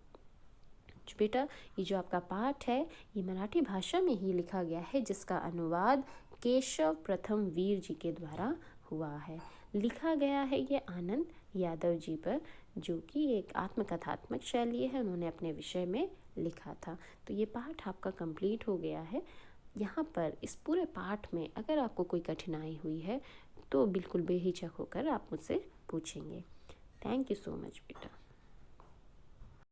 A: बेटा, ये जो आपका पाठ है, ये मराठी भाषा में ही लिखा गया है, जिसका अनुवाद केशव प्रथम वीर जी के द्वारा हुआ है। लिखा गया है ये आनंद यादव जी पर, जो कि एक आत्मकथात्मक शैली है, उन्होंने अपने विषय में लिखा था। तो ये पाठ आपका कंप्लीट हो गया है। यहाँ पर इस पूरे पाठ में अगर आपको कोई कठिनाई हुई है तो बिल्कुल बेहिचक होकर आप मुझसे पूछेंगे। थैंक यू सो मच बेटा।